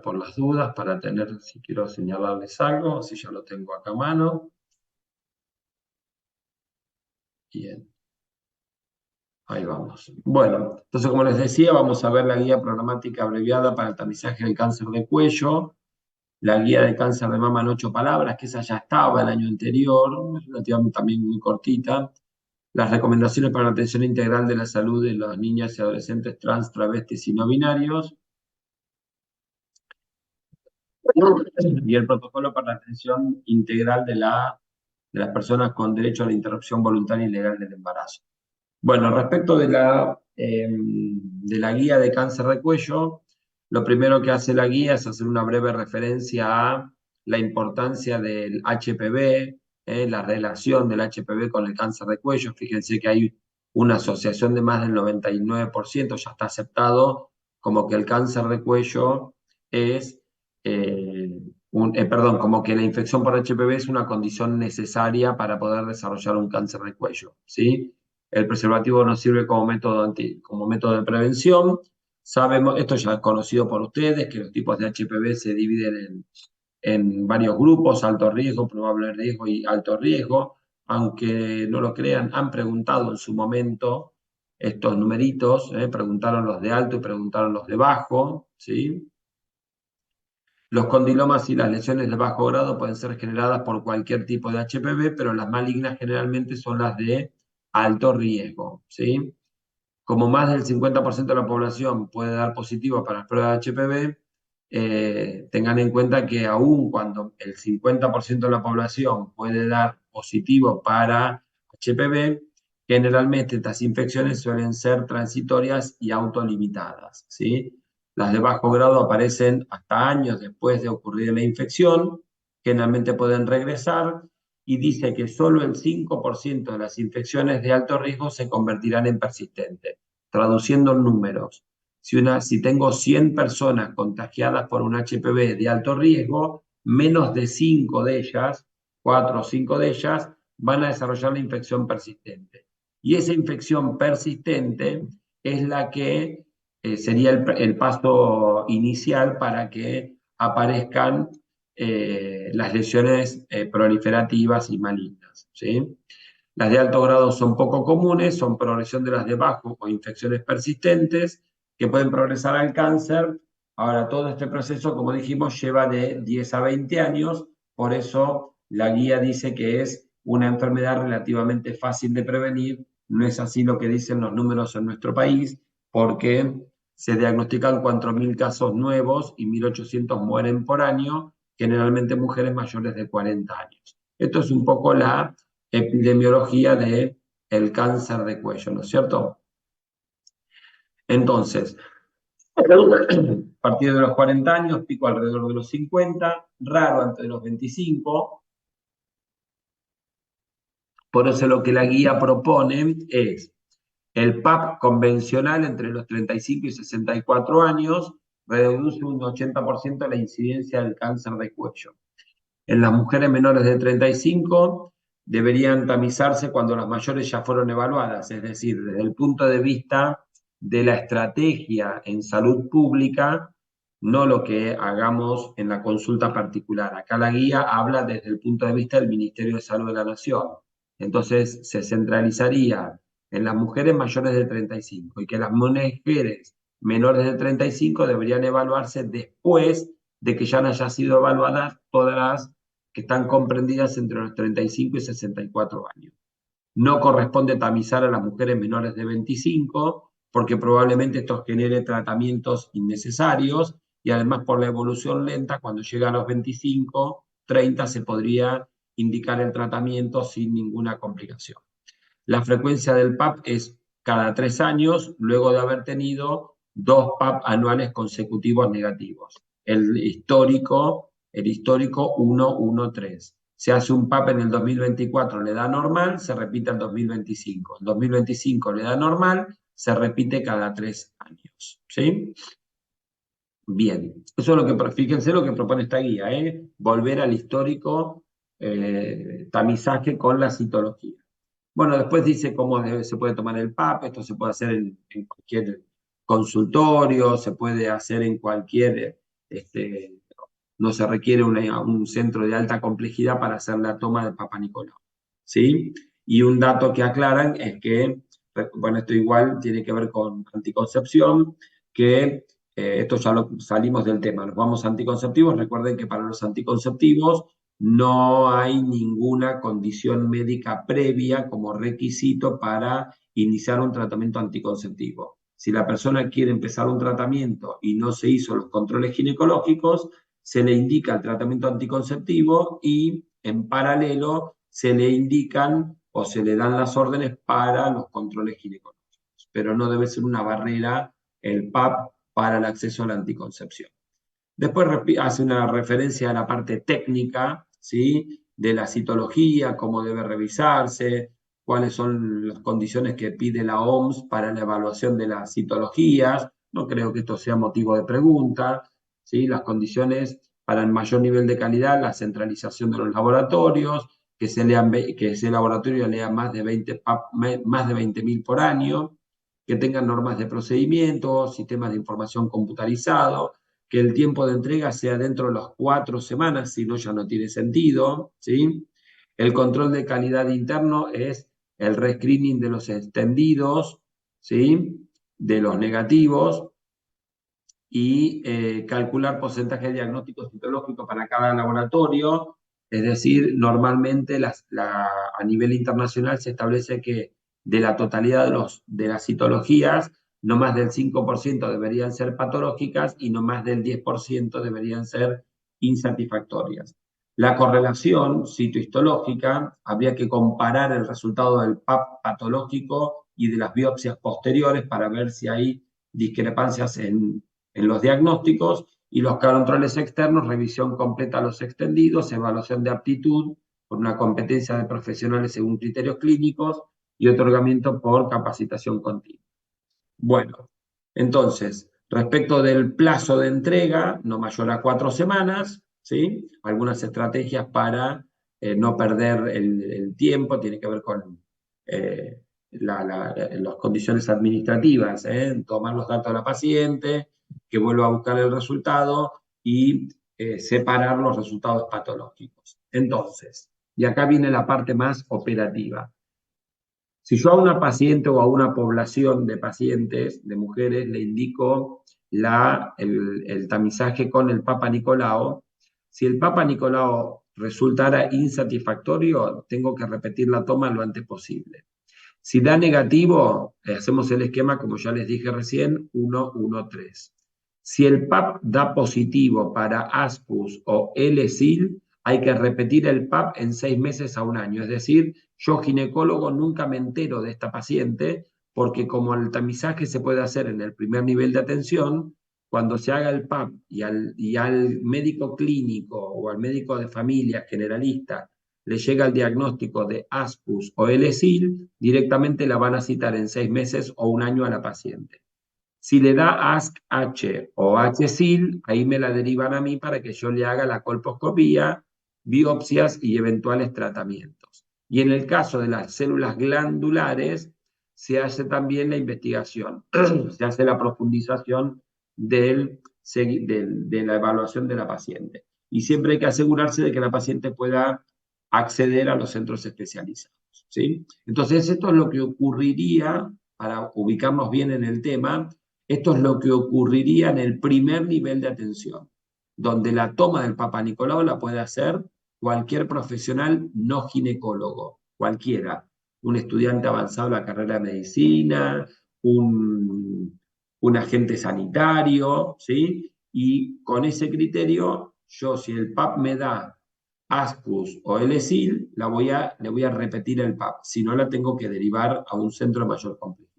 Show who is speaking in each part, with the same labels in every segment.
Speaker 1: por las dudas para tener, si quiero señalarles algo, si ya lo tengo acá a mano. Bien. Ahí vamos. Bueno, entonces como les decía, vamos a ver la guía programática abreviada para el tamizaje del cáncer de cuello, la guía de cáncer de mama en 8 palabras, que esa ya estaba el año anterior, es relativamente también muy cortita. Las recomendaciones para la atención integral de la salud de las niñas y adolescentes trans, travestis y no binarios. Y el protocolo para la atención integral de las personas con derecho a la interrupción voluntaria y legal del embarazo. Bueno, respecto de la guía de cáncer de cuello, lo primero que hace la guía es hacer una breve referencia a la importancia del HPV, la relación del HPV con el cáncer de cuello. Fíjense que hay una asociación de más del 99%, ya está aceptado como que el cáncer de cuello es, como que la infección por HPV es una condición necesaria para poder desarrollar un cáncer de cuello, ¿sí? El preservativo no sirve como método de prevención. Sabemos, esto ya es conocido por ustedes, que los tipos de HPV se dividen en varios grupos: alto riesgo, probable riesgo y alto riesgo. Aunque no lo crean, han preguntado en su momento estos numeritos, preguntaron los de alto y preguntaron los de bajo, ¿sí? Los condilomas y las lesiones de bajo grado pueden ser generadas por cualquier tipo de HPV, pero las malignas generalmente son las de alto riesgo, ¿sí? Como más del 50% de la población puede dar positivo para las pruebas de HPV, tengan en cuenta que aun cuando el 50% de la población puede dar positivo para HPV, generalmente estas infecciones suelen ser transitorias y autolimitadas, ¿sí? Las de bajo grado aparecen hasta años después de ocurrir la infección, generalmente pueden regresar, y dice que solo el 5% de las infecciones de alto riesgo se convertirán en persistentes. Traduciendo en números, si tengo 100 personas contagiadas por un HPV de alto riesgo, menos de 5 de ellas, 4 o 5 de ellas, van a desarrollar la infección persistente. Y esa infección persistente es la que sería el paso inicial para que aparezcan las lesiones proliferativas y malignas, ¿sí? Las de alto grado son poco comunes, son progresión de las de bajo o infecciones persistentes que pueden progresar al cáncer. Ahora, todo este proceso, como dijimos, lleva de 10 a 20 años, por eso la guía dice que es una enfermedad relativamente fácil de prevenir. No es así lo que dicen los números en nuestro país, porque se diagnostican 4.000 casos nuevos y 1.800 mueren por año, generalmente mujeres mayores de 40 años. Esto es un poco la epidemiología del cáncer de cuello, ¿no es cierto? Entonces, a partir de los 40 años, pico alrededor de los 50, raro antes de los 25. Por eso lo que la guía propone es el PAP convencional entre los 35 y 64 años, reduce un 80% la incidencia del cáncer de cuello. En las mujeres menores de 35 deberían tamizarse cuando las mayores ya fueron evaluadas, es decir, desde el punto de vista de la estrategia en salud pública, no lo que hagamos en la consulta particular. Acá la guía habla desde el punto de vista del Ministerio de Salud de la Nación. Entonces se centralizaría en las mujeres mayores de 35 y que las mujeres menores de 35 deberían evaluarse después de que ya no hayan sido evaluadas todas las que están comprendidas entre los 35 y 64 años. No corresponde tamizar a las mujeres menores de 25, porque probablemente esto genere tratamientos innecesarios, y además por la evolución lenta, cuando llega a los 25, 30 se podría indicar el tratamiento sin ninguna complicación. La frecuencia del PAP es cada 3 años, luego de haber tenido 2 PAP anuales consecutivos negativos. El histórico 1-1-3. Se hace un PAP en el 2024, le da normal, se repite en 2025. En 2025 le da normal, se repite cada 3 años. ¿Sí? Bien, eso es lo que, fíjense lo que propone esta guía, volver al histórico tamizaje con la citología. Bueno, después dice cómo se puede tomar el PAP. Esto se puede hacer en cualquier consultorio, se puede hacer en cualquier no se requiere un centro de alta complejidad para hacer la toma del Papa Nicolau, ¿sí? Y un dato que aclaran es que, bueno, esto igual tiene que ver con anticoncepción, que esto ya lo salimos del tema, nos vamos a anticonceptivos, recuerden que para los anticonceptivos no hay ninguna condición médica previa como requisito para iniciar un tratamiento anticonceptivo. Si la persona quiere empezar un tratamiento y no se hizo los controles ginecológicos, se le indica el tratamiento anticonceptivo y en paralelo se le indican o se le dan las órdenes para los controles ginecológicos, pero no debe ser una barrera el PAP para el acceso a la anticoncepción. Después hace una referencia a la parte técnica, ¿sí? De la citología, cómo debe revisarse, cuáles son las condiciones que pide la OMS para la evaluación de las citologías. No creo que esto sea motivo de pregunta, ¿sí? Las condiciones para el mayor nivel de calidad, la centralización de los laboratorios, que ese laboratorio lea más de 20.000 por año, que tengan normas de procedimiento, sistemas de información computarizado, que el tiempo de entrega sea dentro de las 4 semanas, si no ya no tiene sentido, ¿sí? El control de calidad interno es el rescreening de los extendidos, ¿sí? De los negativos, y calcular porcentaje de diagnóstico citológico para cada laboratorio, es decir, normalmente a nivel internacional se establece que de la totalidad de las citologías, no más del 5% deberían ser patológicas y no más del 10% deberían ser insatisfactorias. La correlación citohistológica, habría que comparar el resultado del PAP patológico y de las biopsias posteriores para ver si hay discrepancias en los diagnósticos, y los controles externos, revisión completa a los extendidos, evaluación de aptitud por una competencia de profesionales según criterios clínicos y otorgamiento por capacitación continua. Bueno, entonces, respecto del plazo de entrega, no mayor a 4 semanas, ¿sí? Algunas estrategias para no perder el tiempo, tiene que ver con las condiciones administrativas, tomar los datos de la paciente, que vuelva a buscar el resultado y separar los resultados patológicos. Entonces, y acá viene la parte más operativa. Si yo a una paciente o a una población de pacientes, de mujeres, le indico el tamizaje con el Papa Nicolau, si el Papa Nicolau resultara insatisfactorio, tengo que repetir la toma lo antes posible. Si da negativo, hacemos el esquema, como ya les dije recién, 1-1-3. Si el PAP da positivo para ASPUS o LSIL, hay que repetir el PAP en 6 meses a un año. Es decir, yo ginecólogo nunca me entero de esta paciente, porque como el tamizaje se puede hacer en el primer nivel de atención, cuando se haga el PAP y al médico clínico o al médico de familia generalista le llega el diagnóstico de ASPUS o LSIL, directamente la van a citar en 6 meses o un año a la paciente. Si le da ASC-H o HSIL, ahí me la derivan a mí para que yo le haga la colposcopía, biopsias y eventuales tratamientos. Y en el caso de las células glandulares, se hace también la investigación, se hace la profundización de la evaluación de la paciente. Y siempre hay que asegurarse de que la paciente pueda acceder a los centros especializados, ¿sí? Entonces, esto es lo que ocurriría, para ubicarnos bien en el tema, esto es lo que ocurriría en el primer nivel de atención, donde la toma del Papa Nicolau la puede hacer cualquier profesional no ginecólogo, cualquiera, un estudiante avanzado en la carrera de medicina, un agente sanitario, ¿sí? Y con ese criterio, yo si el PAP me da ASPUS o LSIL, le voy a repetir el PAP, si no la tengo que derivar a un centro de mayor complejidad.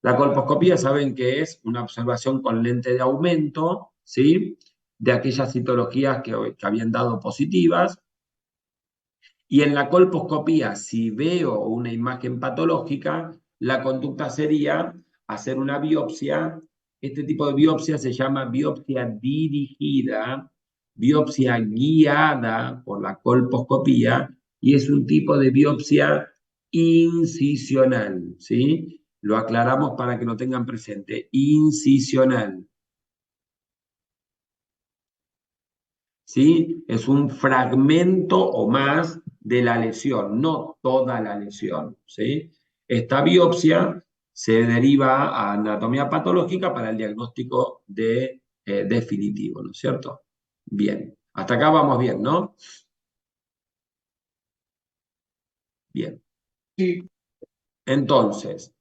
Speaker 1: La colposcopía saben que es una observación con lente de aumento, ¿sí? De aquellas citologías que habían dado positivas. Y en la colposcopía, si veo una imagen patológica, la conducta sería hacer una biopsia. Este tipo de biopsia se llama biopsia dirigida, biopsia guiada por la colposcopía, y es un tipo de biopsia incisional, ¿sí? Lo aclaramos para que lo tengan presente, incisional. ¿sí? Es un fragmento o más de la lesión, no toda la lesión, ¿sí? Esta biopsia se deriva a anatomía patológica para el diagnóstico definitivo, ¿no es cierto? Bien, hasta acá vamos bien, ¿no? Bien.
Speaker 2: Sí,
Speaker 1: Entonces,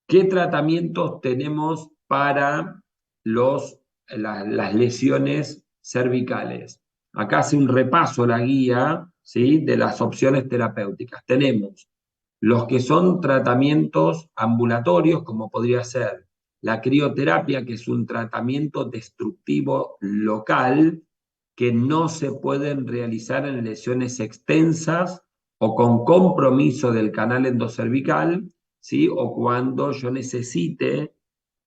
Speaker 1: ¿qué tratamientos tenemos para las lesiones cervicales? Acá hace un repaso la guía, ¿sí?, de las opciones terapéuticas. Tenemos los que son tratamientos ambulatorios, como podría ser la crioterapia, que es un tratamiento destructivo local que no se pueden realizar en lesiones extensas o con compromiso del canal endocervical, ¿sí? O cuando yo necesite,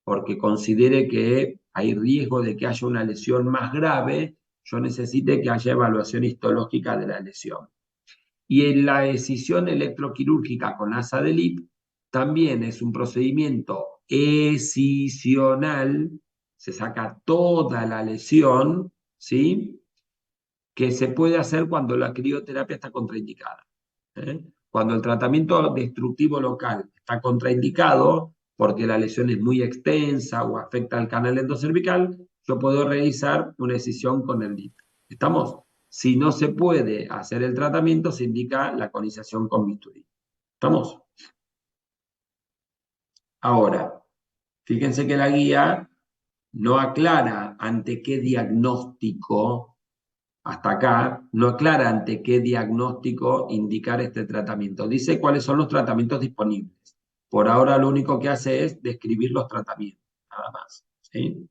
Speaker 1: porque considere que hay riesgo de que haya una lesión más grave, yo necesite que haya evaluación histológica de la lesión. Y en la decisión electroquirúrgica con asa de Lip también es un procedimiento escisional, se saca toda la lesión, ¿sí?, que se puede hacer cuando la crioterapia está contraindicada. ¿Eh? Cuando el tratamiento destructivo local está contraindicado porque la lesión es muy extensa o afecta al canal endocervical, yo puedo realizar una excisión con el DIP. ¿Estamos? Si no se puede hacer el tratamiento, se indica la conización con bisturí. ¿Estamos? Ahora, fíjense que la guía no aclara ante qué diagnóstico, hasta acá, no aclara ante qué diagnóstico indicar este tratamiento. Dice cuáles son los tratamientos disponibles. Por ahora lo único que hace es describir los tratamientos, nada más. ¿Sí?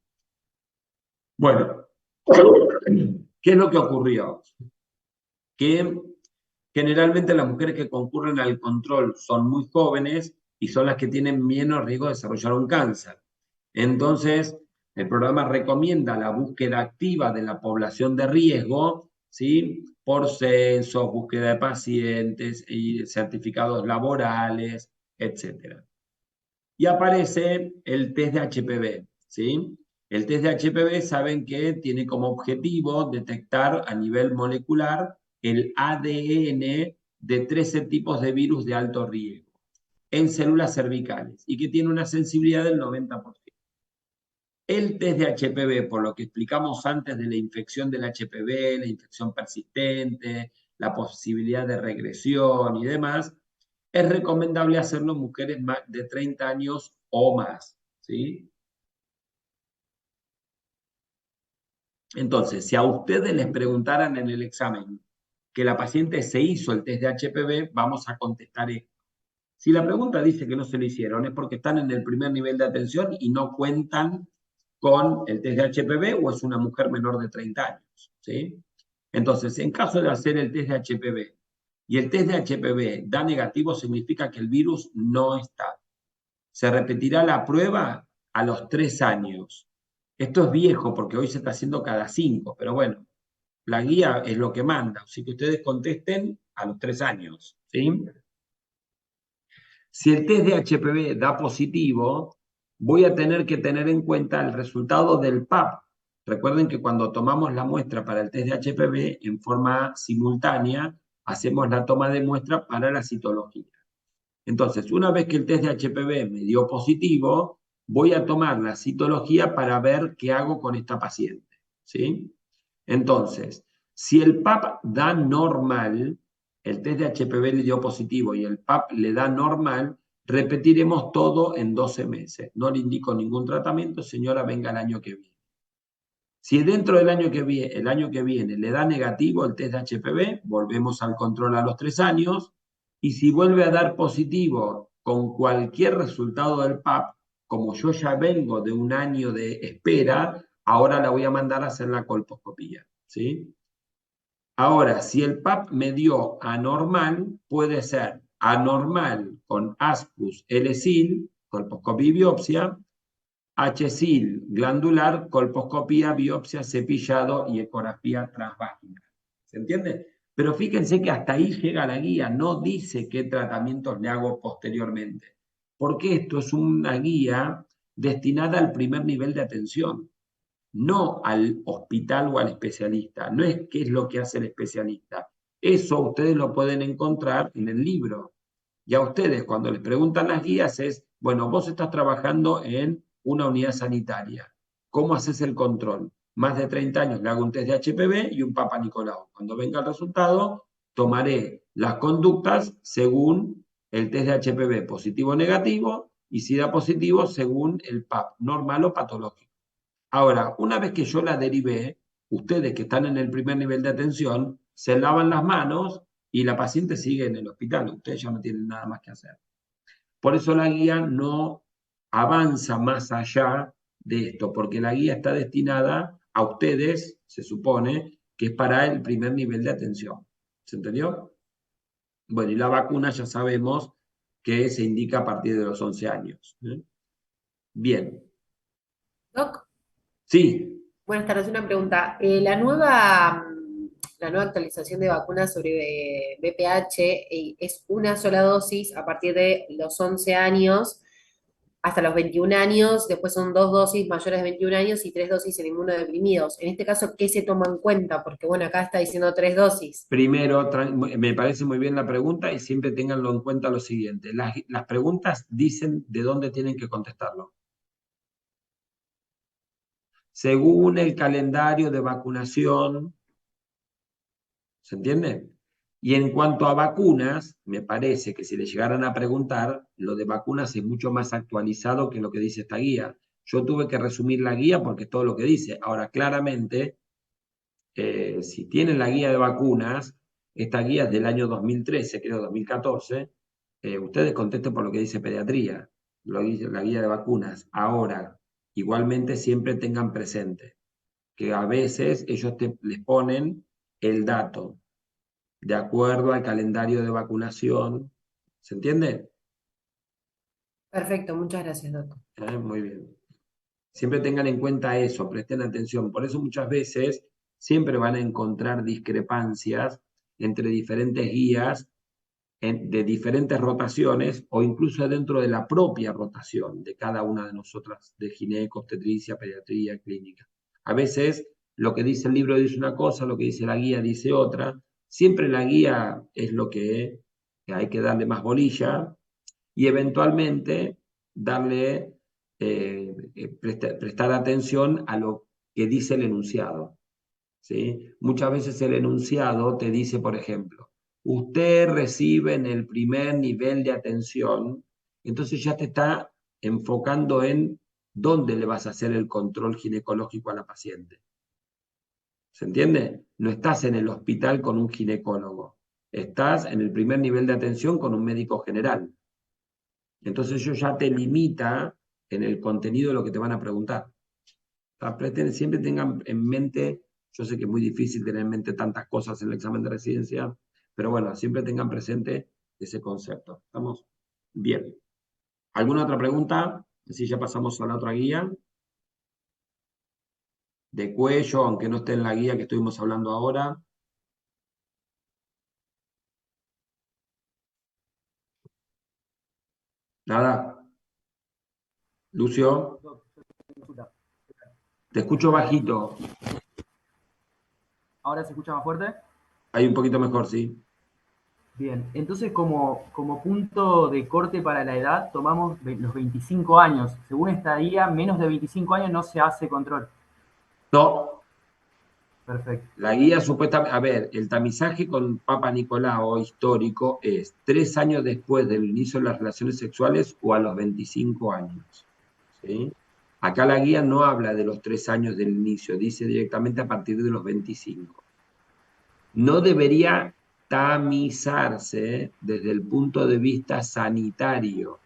Speaker 1: Bueno, ¿qué es lo que ocurrió? Que generalmente las mujeres que concurren al control son muy jóvenes y son las que tienen menos riesgo de desarrollar un cáncer. Entonces, el programa recomienda la búsqueda activa de la población de riesgo, ¿sí?, por censos, búsqueda de pacientes y certificados laborales, etc. Y aparece el test de HPV, ¿sí? El test de HPV saben que tiene como objetivo detectar a nivel molecular el ADN de 13 tipos de virus de alto riesgo en células cervicales y que tiene una sensibilidad del 90%. El test de HPV, por lo que explicamos antes de la infección del HPV, la infección persistente, la posibilidad de regresión y demás, es recomendable hacerlo en mujeres de 30 años o más, ¿sí? Entonces, si a ustedes les preguntaran en el examen que la paciente se hizo el test de HPV, vamos a contestar esto. Si la pregunta dice que no se lo hicieron, es porque están en el primer nivel de atención y no cuentan con el test de HPV o es una mujer menor de 30 años, ¿sí? Entonces, en caso de hacer el test de HPV y el test de HPV da negativo, significa que el virus no está. Se repetirá la prueba a los 3 años. Esto es viejo porque hoy se está haciendo cada 5, pero bueno, la guía es lo que manda, así que ustedes contesten a los 3 años, ¿sí? Si el test de HPV da positivo, voy a tener que tener en cuenta el resultado del PAP. Recuerden que cuando tomamos la muestra para el test de HPV en forma simultánea, hacemos la toma de muestra para la citología. Entonces, una vez que el test de HPV me dio positivo, voy a tomar la citología para ver qué hago con esta paciente, ¿sí? Entonces, si el PAP da normal, el test de HPV le dio positivo y el PAP le da normal, repetiremos todo en 12 meses. No le indico ningún tratamiento, señora, venga el año que viene. Si dentro del año que viene, el año que viene le da negativo el test de HPV, volvemos al control a los 3 años. Y si vuelve a dar positivo con cualquier resultado del PAP, como yo ya vengo de un año de espera, ahora la voy a mandar a hacer la colposcopía, ¿sí? Ahora, si el PAP me dio anormal, puede ser anormal con ASPUS, L-SIL, colposcopía y biopsia, HSIL glandular, colposcopía, biopsia, cepillado y ecografía transvaginal. ¿Se entiende? Pero fíjense que hasta ahí llega la guía, no dice qué tratamientos le hago posteriormente, porque esto es una guía destinada al primer nivel de atención. no al hospital o al especialista. No es qué es lo que hace el especialista. Eso ustedes lo pueden encontrar en el libro. Y a ustedes, cuando les preguntan las guías, es, bueno, vos estás trabajando en una unidad sanitaria. ¿Cómo haces el control? Más de 30 años le hago un test de HPV y un Papa Nicolau. Cuando venga el resultado, tomaré las conductas según el test de HPV positivo o negativo y si da positivo según el PAP, normal o patológico. Ahora, una vez que yo la derivé, ustedes que están en el primer nivel de atención, se lavan las manos y la paciente sigue en el hospital. Ustedes ya no tienen nada más que hacer. Por eso la guía no avanza más allá de esto, porque la guía está destinada a ustedes, se supone, que es para el primer nivel de atención. ¿Se entendió? Bueno, y la vacuna ya sabemos que se indica a partir de los 11 años. Bien.
Speaker 2: Doc,
Speaker 1: Sí,
Speaker 2: buenas tardes. Una pregunta. La nueva actualización de vacunas sobre VPH es una sola dosis a partir de los 11 años hasta los 21 años, después son dos dosis mayores de 21 años y tres dosis en inmunodeprimidos. En este caso, ¿qué se toma en cuenta? Porque bueno, acá está diciendo tres dosis.
Speaker 1: primero, me parece muy bien la pregunta y siempre tenganlo en cuenta lo siguiente. Las preguntas dicen de dónde tienen que contestarlo. Según el calendario de vacunación, ¿se entiende? Y en cuanto a vacunas, me parece que si le llegaran a preguntar, lo de vacunas es mucho más actualizado que lo que dice esta guía. Yo tuve que resumir la guía porque es todo lo que dice. Ahora, claramente, si tienen la guía de vacunas, esta guía es del año 2013, creo 2014, ustedes contesten por lo que dice pediatría, lo dice la guía de vacunas. Ahora, igualmente siempre tengan presente que a veces ellos les ponen el dato de acuerdo al calendario de vacunación. ¿Se entiende?
Speaker 2: Perfecto, muchas gracias, Doc.
Speaker 1: Muy bien. Siempre tengan en cuenta eso, presten atención. Por eso muchas veces siempre van a encontrar discrepancias entre diferentes guías de diferentes rotaciones o incluso dentro de la propia rotación de cada una de nosotras, de gineco, obstetricia, pediatría, clínica. A veces lo que dice el libro dice una cosa, lo que dice la guía dice otra. Siempre la guía es lo que hay que darle más bolilla y eventualmente darle, prestar atención a lo que dice el enunciado. ¿Sí? Muchas veces el enunciado te dice, por ejemplo, usted recibe en el primer nivel de atención, entonces ya te está enfocando en dónde le vas a hacer el control ginecológico a la paciente. ¿Se entiende? No estás en el hospital con un ginecólogo, estás en el primer nivel de atención con un médico general. Entonces eso ya te limita en el contenido de lo que te van a preguntar. Siempre tengan en mente, yo sé que es muy difícil tener en mente tantas cosas en el examen de residencia, pero bueno, siempre tengan presente ese concepto. ¿Estamos? Bien. ¿Alguna otra pregunta? Si ya pasamos a la otra guía. De cuello, aunque no esté en la guía que estuvimos hablando ahora. Nada. Lucio,
Speaker 3: Doc, yo tengo una consulta.
Speaker 1: te escucho bajito.
Speaker 3: ¿Ahora se escucha más fuerte?
Speaker 1: Hay un poquito mejor, sí.
Speaker 3: Bien, entonces como punto de corte para la edad tomamos los 25 años. Según esta guía, menos de 25 años no se hace control.
Speaker 1: No,
Speaker 3: Perfecto.
Speaker 1: la guía supuestamente, a ver, el tamizaje con Papa Nicolau histórico es 3 años después del inicio de las relaciones sexuales o a los 25 años. ¿Sí? Acá la guía no habla de los 3 años del inicio, dice directamente a partir de los 25. No debería tamizarse desde el punto de vista sanitario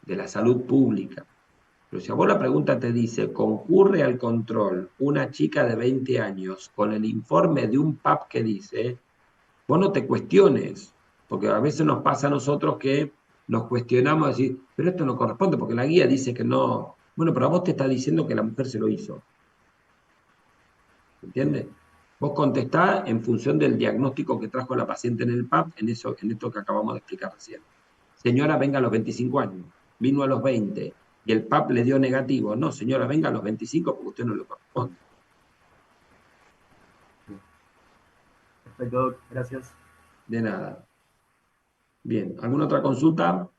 Speaker 1: de la salud pública. Pero si a vos la pregunta te dice, concurre al control una chica de 20 años con el informe de un PAP que dice, vos no te cuestiones, porque a veces nos pasa a nosotros que nos cuestionamos y decir, pero esto no corresponde porque la guía dice que no. Bueno, pero a vos te está diciendo que la mujer se lo hizo. ¿Entiendes? Vos contestás en función del diagnóstico que trajo la paciente en el PAP, en esto que acabamos de explicar recién. Señora, venga a los 25 años, vino a los 20, y el PAP le dio negativo. No, señora, venga a los 25 porque usted no le corresponde.
Speaker 3: Perfecto, gracias.
Speaker 1: De nada. Bien, ¿alguna otra consulta?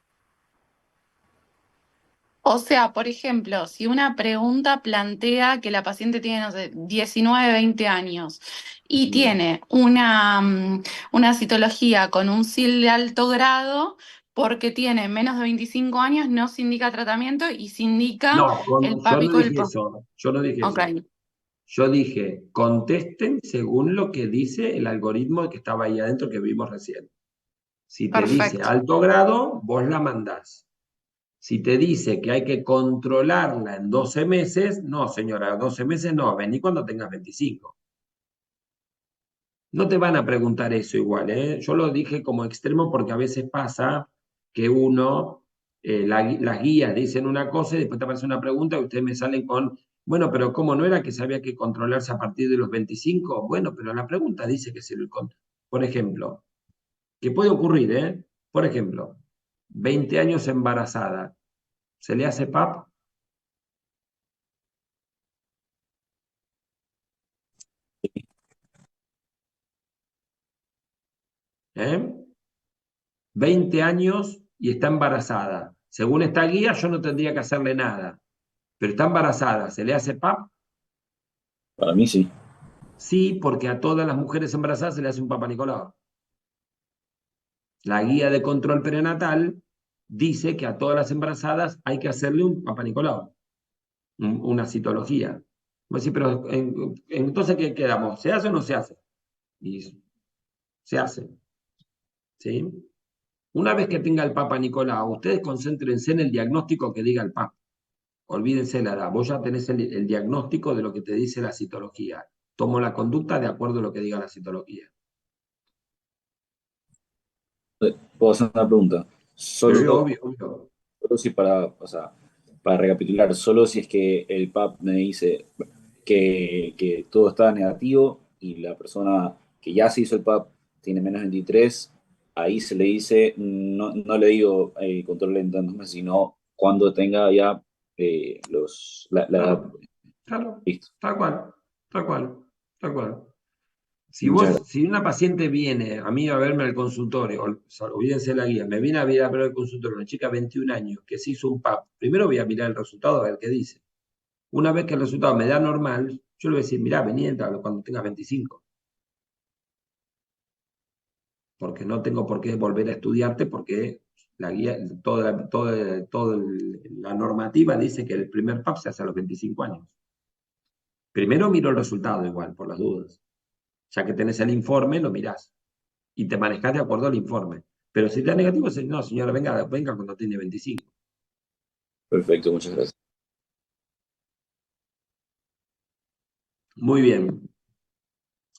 Speaker 4: O sea, por ejemplo, si una pregunta plantea que la paciente tiene, no sé, 19, 20 años y tiene una citología con un SIL de alto grado, porque tiene menos de 25 años, no se indica tratamiento y se indica
Speaker 1: No,
Speaker 4: el
Speaker 1: yo
Speaker 4: PAP y
Speaker 1: no dije
Speaker 4: colpo.
Speaker 1: eso. Yo no dije
Speaker 4: Ok,
Speaker 1: eso. Yo dije, contesten según lo que dice el algoritmo que estaba ahí adentro que vimos recién. Si te dice
Speaker 4: perfecto.
Speaker 1: alto grado, vos la mandás. Si te dice que hay que controlarla en 12 meses, no, señora, 12 meses no, vení cuando tengas 25. No te van a preguntar eso igual, ¿eh? Yo lo dije como extremo porque a veces pasa que uno, las guías dicen una cosa y después te aparece una pregunta y ustedes me salen con, bueno, pero ¿cómo no era que se había que controlarse a partir de los 25? Bueno, pero la pregunta dice que se lo por ejemplo, que puede ocurrir, ¿eh? Por ejemplo, 20 años embarazada, ¿se le hace PAP? ¿Eh? 20 años y está embarazada. Según esta guía, yo no tendría que hacerle nada, pero está embarazada, ¿se le hace PAP?
Speaker 5: Para mí sí.
Speaker 1: Sí, porque a todas las mujeres embarazadas se le hace un Papa Nicolau. La guía de control prenatal dice que a todas las embarazadas hay que hacerle un Papa Nicolau, una citología. Pues sí, pero entonces, ¿qué quedamos? ¿Se hace o no se hace? Y se hace, ¿sí? Una vez que tenga el Papa Nicolau, ustedes concéntrense en el diagnóstico que diga el Papa. Olvídense la edad. Vos ya tenés el diagnóstico de lo que te dice la citología. Tomo la conducta de acuerdo a lo que diga la citología.
Speaker 5: Puedo hacer una pregunta.
Speaker 1: Sí,
Speaker 5: Solo,
Speaker 1: obvio, obvio.
Speaker 5: solo si para, o sea, para recapitular, solo si es que el PAP me dice que todo está negativo y la persona que ya se hizo el PAP tiene menos 23, ahí se le dice, no le digo control en tantos meses, sino cuando tenga ya la edad.
Speaker 1: Claro, claro,
Speaker 5: Listo.
Speaker 1: tal cual, tal cual, tal cual.
Speaker 5: Muchas gracias.
Speaker 1: Si una paciente viene a mí a verme al consultorio, olvídense la guía, me viene a ver al consultorio una chica de 21 años que se hizo un PAP, primero voy a mirar el resultado a ver qué dice. Una vez que el resultado me da normal, yo le voy a decir, mirá, vení, entra cuando tengas 25, porque no tengo por qué volver a estudiarte porque la guía, toda la normativa dice que el primer PAP se hace a los 25 años. Primero miro el resultado igual, por las dudas. Ya que tenés el informe, lo mirás y te manejás de acuerdo al informe. Pero si está negativo, no, señora, venga cuando tiene 25.
Speaker 5: Perfecto, muchas gracias.
Speaker 1: Muy bien.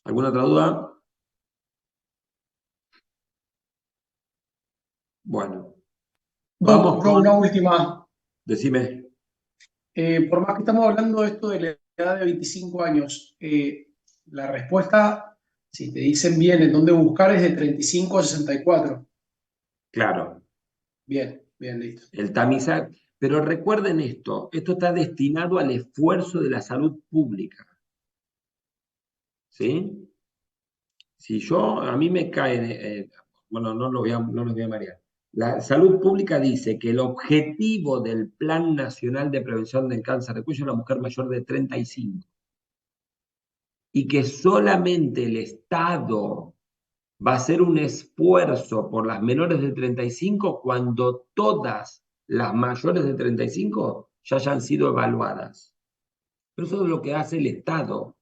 Speaker 1: ¿Alguna otra duda? Bueno, vamos
Speaker 6: Doc, yo una
Speaker 1: con,
Speaker 6: última.
Speaker 1: decime,
Speaker 6: Por más que estamos hablando de esto de la edad de 25 años, la respuesta, si te dicen bien en dónde buscar, es de 35 a 64.
Speaker 1: claro,
Speaker 6: Bien, bien, listo.
Speaker 1: el tamizar, pero recuerden esto está destinado al esfuerzo de la salud pública, ¿sí? Si yo, a mí me cae, bueno, no los voy a marear. La salud pública dice que el objetivo del Plan Nacional de Prevención del Cáncer de Cuello es la mujer mayor de 35 y que solamente el Estado va a hacer un esfuerzo por las menores de 35 cuando todas las mayores de 35 ya hayan sido evaluadas. Pero eso es lo que hace el Estado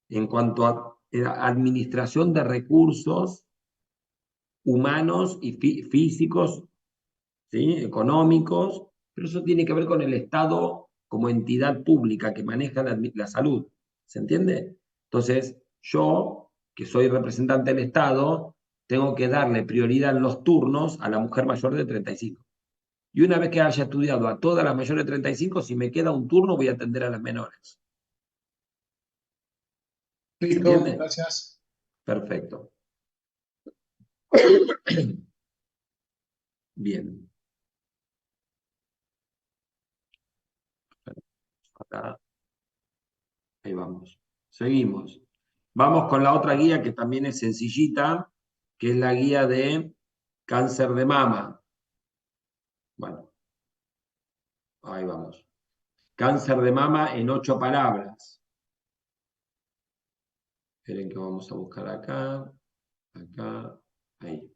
Speaker 1: en cuanto a administración de recursos humanos y físicos, ¿sí? Económicos, pero eso tiene que ver con el Estado como entidad pública que maneja la salud. ¿Se entiende? Entonces, yo, que soy representante del Estado, tengo que darle prioridad en los turnos a la mujer mayor de 35. Y una vez que haya estudiado a todas las mayores de 35, si me queda un turno, voy a atender a las menores. ¿Se
Speaker 6: Listo,
Speaker 1: entiende?
Speaker 6: gracias.
Speaker 1: Perfecto. Bien. ¿Está? Ahí vamos. Seguimos. Vamos con la otra guía que también es sencillita, que es la guía de cáncer de mama. Bueno, ahí vamos. Cáncer de mama en 8 palabras. Esperen que vamos a buscar acá, ahí.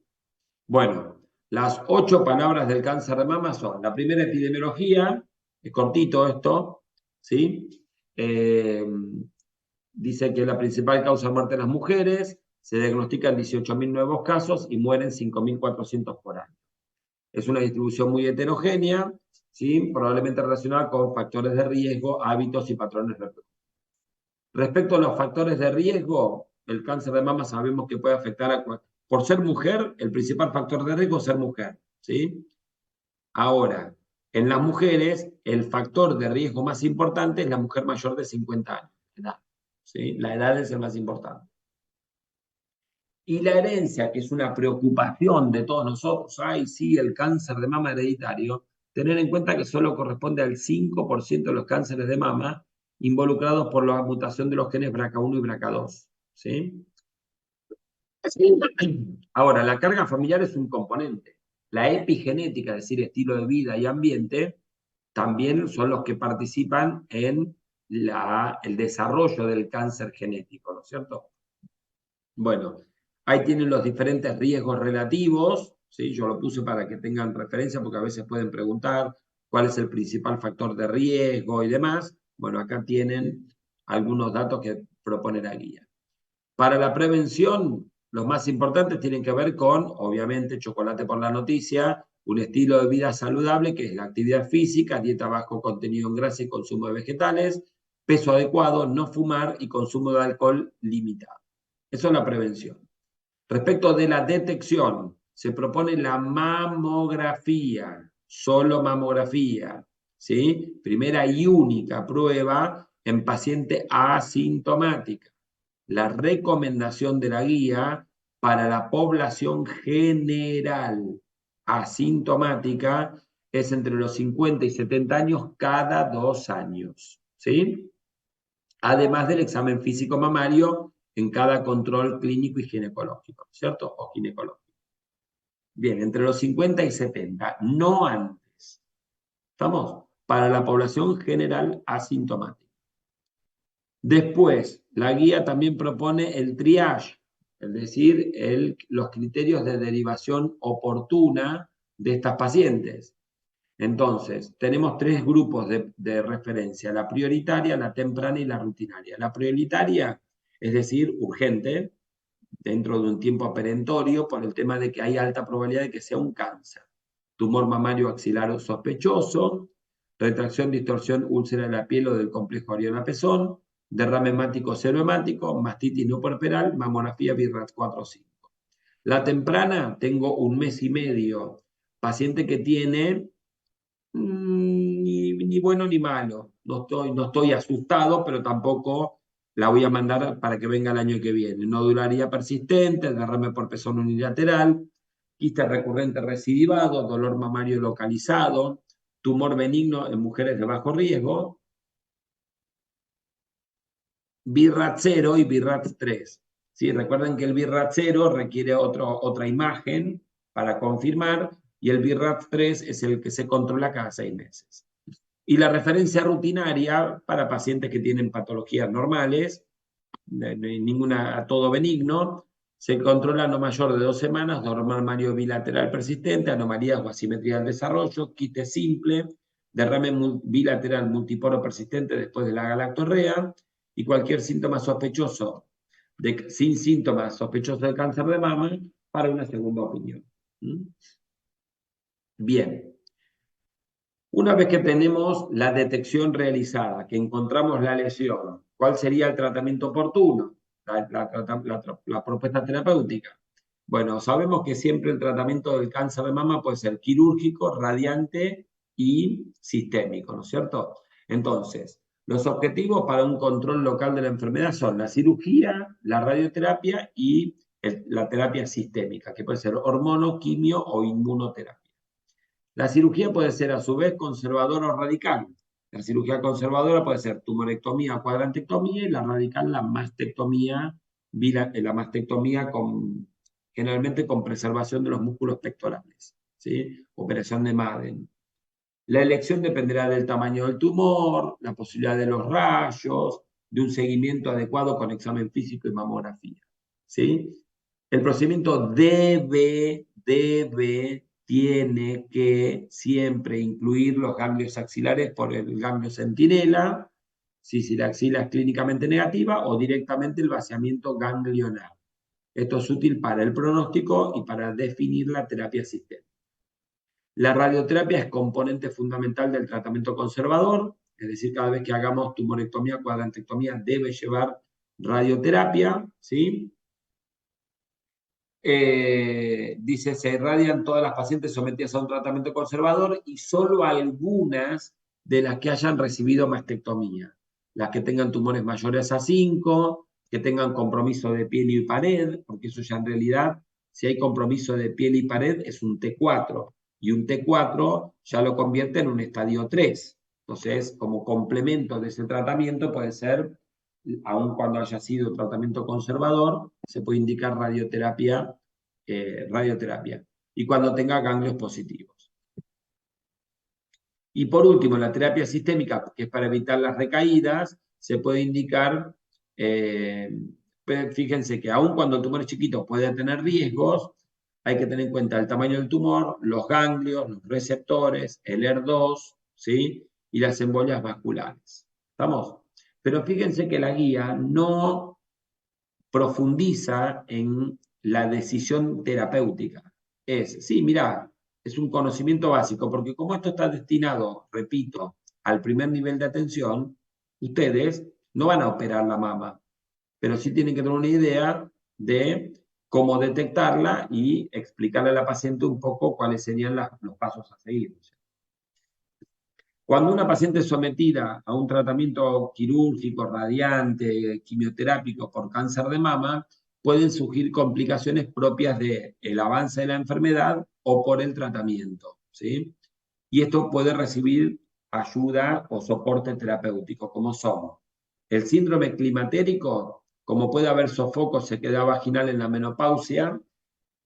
Speaker 1: Bueno, las 8 palabras del cáncer de mama son: la primera, epidemiología, es cortito esto, ¿sí? Dice que la principal causa de muerte en las mujeres, se diagnostican 18.000 nuevos casos y mueren 5.400 por año. Es una distribución muy heterogénea, ¿sí? Probablemente relacionada con factores de riesgo, hábitos y patrones reproductivos. Respecto a los factores de riesgo, el cáncer de mama sabemos que puede afectar a... Por ser mujer, el principal factor de riesgo es ser mujer, ¿sí? Ahora, en las mujeres, el factor de riesgo más importante es la mujer mayor de 50 años de edad, ¿sí? La edad es el más importante. Y la herencia, que es una preocupación de todos nosotros, ay, sí, el cáncer de mama hereditario, tener en cuenta que solo corresponde al 5% de los cánceres de mama involucrados por la mutación de los genes BRCA1 y BRCA2, ¿sí? Ahora, la carga familiar es un componente. La epigenética, es decir, estilo de vida y ambiente, también son los que participan en el desarrollo del cáncer genético, ¿no es cierto? Bueno, ahí tienen los diferentes riesgos relativos, ¿sí? Yo lo puse para que tengan referencia porque a veces pueden preguntar cuál es el principal factor de riesgo y demás. Bueno, acá tienen algunos datos que propone la guía. Para la prevención, los más importantes tienen que ver con, obviamente, chocolate por la noticia, un estilo de vida saludable, que es la actividad física, dieta bajo contenido en grasa y consumo de vegetales, peso adecuado, no fumar y consumo de alcohol limitado. Eso es la prevención. Respecto de la detección, se propone la mamografía, solo mamografía, ¿sí? Primera y única prueba en paciente asintomática. La recomendación de la guía para la población general asintomática es entre los 50 y 70 años cada 2 años, ¿sí? Además del examen físico mamario en cada control clínico y ginecológico, ¿cierto? O ginecológico. Bien, entre los 50 y 70, no antes. ¿Estamos? Para la población general asintomática. Después, la guía también propone el triage, es decir, los criterios de derivación oportuna de estas pacientes. Entonces, tenemos 3 grupos de referencia: la prioritaria, la temprana y la rutinaria. La prioritaria, es decir, urgente, dentro de un tiempo perentorio, por el tema de que hay alta probabilidad de que sea un cáncer. Tumor mamario axilar sospechoso, retracción, distorsión, úlcera de la piel o del complejo Ariona-Pezón, derrame hemático cero hemático, mastitis no puerperal, mamografía BIRAT 4 o 5. La temprana, tengo 1 mes y medio, paciente que tiene ni bueno ni malo. No estoy asustado, pero tampoco la voy a mandar para que venga el año que viene. Nodularía persistente, derrame por pezón unilateral, quiste recurrente recidivado, dolor mamario localizado, tumor benigno en mujeres de bajo riesgo, BIRAT 0 y BIRAT 3. ¿Sí? Recuerden que el BIRAT 0 requiere otra imagen para confirmar, y el BIRAT 3 es el que se controla cada 6 meses. Y la referencia rutinaria para pacientes que tienen patologías normales, ninguna, todo benigno, se controla no mayor de 2 semanas, dolor mamario bilateral persistente, anomalías o asimetría del desarrollo, quiste simple, derrame bilateral multiporo persistente después de la galactorrea, y cualquier síntoma sospechoso, sin síntomas sospechosos de cáncer de mama, para una segunda opinión. Bien. Una vez que tenemos la detección realizada, que encontramos la lesión, ¿cuál sería el tratamiento oportuno? La propuesta terapéutica. Bueno, sabemos que siempre el tratamiento del cáncer de mama puede ser quirúrgico, radiante y sistémico, ¿no es cierto? Entonces, los objetivos para un control local de la enfermedad son la cirugía, la radioterapia y la terapia sistémica, que puede ser hormono, quimio o inmunoterapia. La cirugía puede ser a su vez conservadora o radical. La cirugía conservadora puede ser tumorectomía o cuadrantectomía, y la radical la mastectomía, generalmente con preservación de los músculos pectorales, ¿sí? Operación de Madden. La elección dependerá del tamaño del tumor, la posibilidad de los rayos, de un seguimiento adecuado con examen físico y mamografía, ¿sí? El procedimiento tiene que siempre incluir los ganglios axilares por el ganglio centinela, si la axila es clínicamente negativa, o directamente el vaciamiento ganglionar. Esto es útil para el pronóstico y para definir la terapia sistémica. La radioterapia es componente fundamental del tratamiento conservador, es decir, cada vez que hagamos tumorectomía, cuadrantectomía, debe llevar radioterapia, ¿sí? Dice, se irradian todas las pacientes sometidas a un tratamiento conservador y solo algunas de las que hayan recibido mastectomía. Las que tengan tumores mayores a 5, que tengan compromiso de piel y pared, porque eso ya en realidad, si hay compromiso de piel y pared, es un T4, y un T4 ya lo convierte en un estadio 3. Entonces, como complemento de ese tratamiento puede ser, aun cuando haya sido tratamiento conservador, se puede indicar radioterapia, y cuando tenga ganglios positivos. Y por último, la terapia sistémica, que es para evitar las recaídas, se puede indicar, fíjense que aun cuando el tumor es chiquito puede tener riesgos, hay que tener en cuenta el tamaño del tumor, los ganglios, los receptores, el ER2, ¿sí? Y las embolias vasculares. ¿Estamos? Pero fíjense que la guía no profundiza en la decisión terapéutica. Sí, mirá, es un conocimiento básico, porque como esto está destinado, repito, al primer nivel de atención, ustedes no van a operar la mama, pero sí tienen que tener una idea de cómo detectarla y explicarle a la paciente un poco cuáles serían los pasos a seguir. Cuando una paciente es sometida a un tratamiento quirúrgico, radiante, quimioterápico por cáncer de mama, pueden surgir complicaciones propias del avance de la enfermedad o por el tratamiento, ¿sí? Y esto puede recibir ayuda o soporte terapéutico, como son el síndrome climatérico, como puede haber sofoco, sequedad vaginal en la menopausia,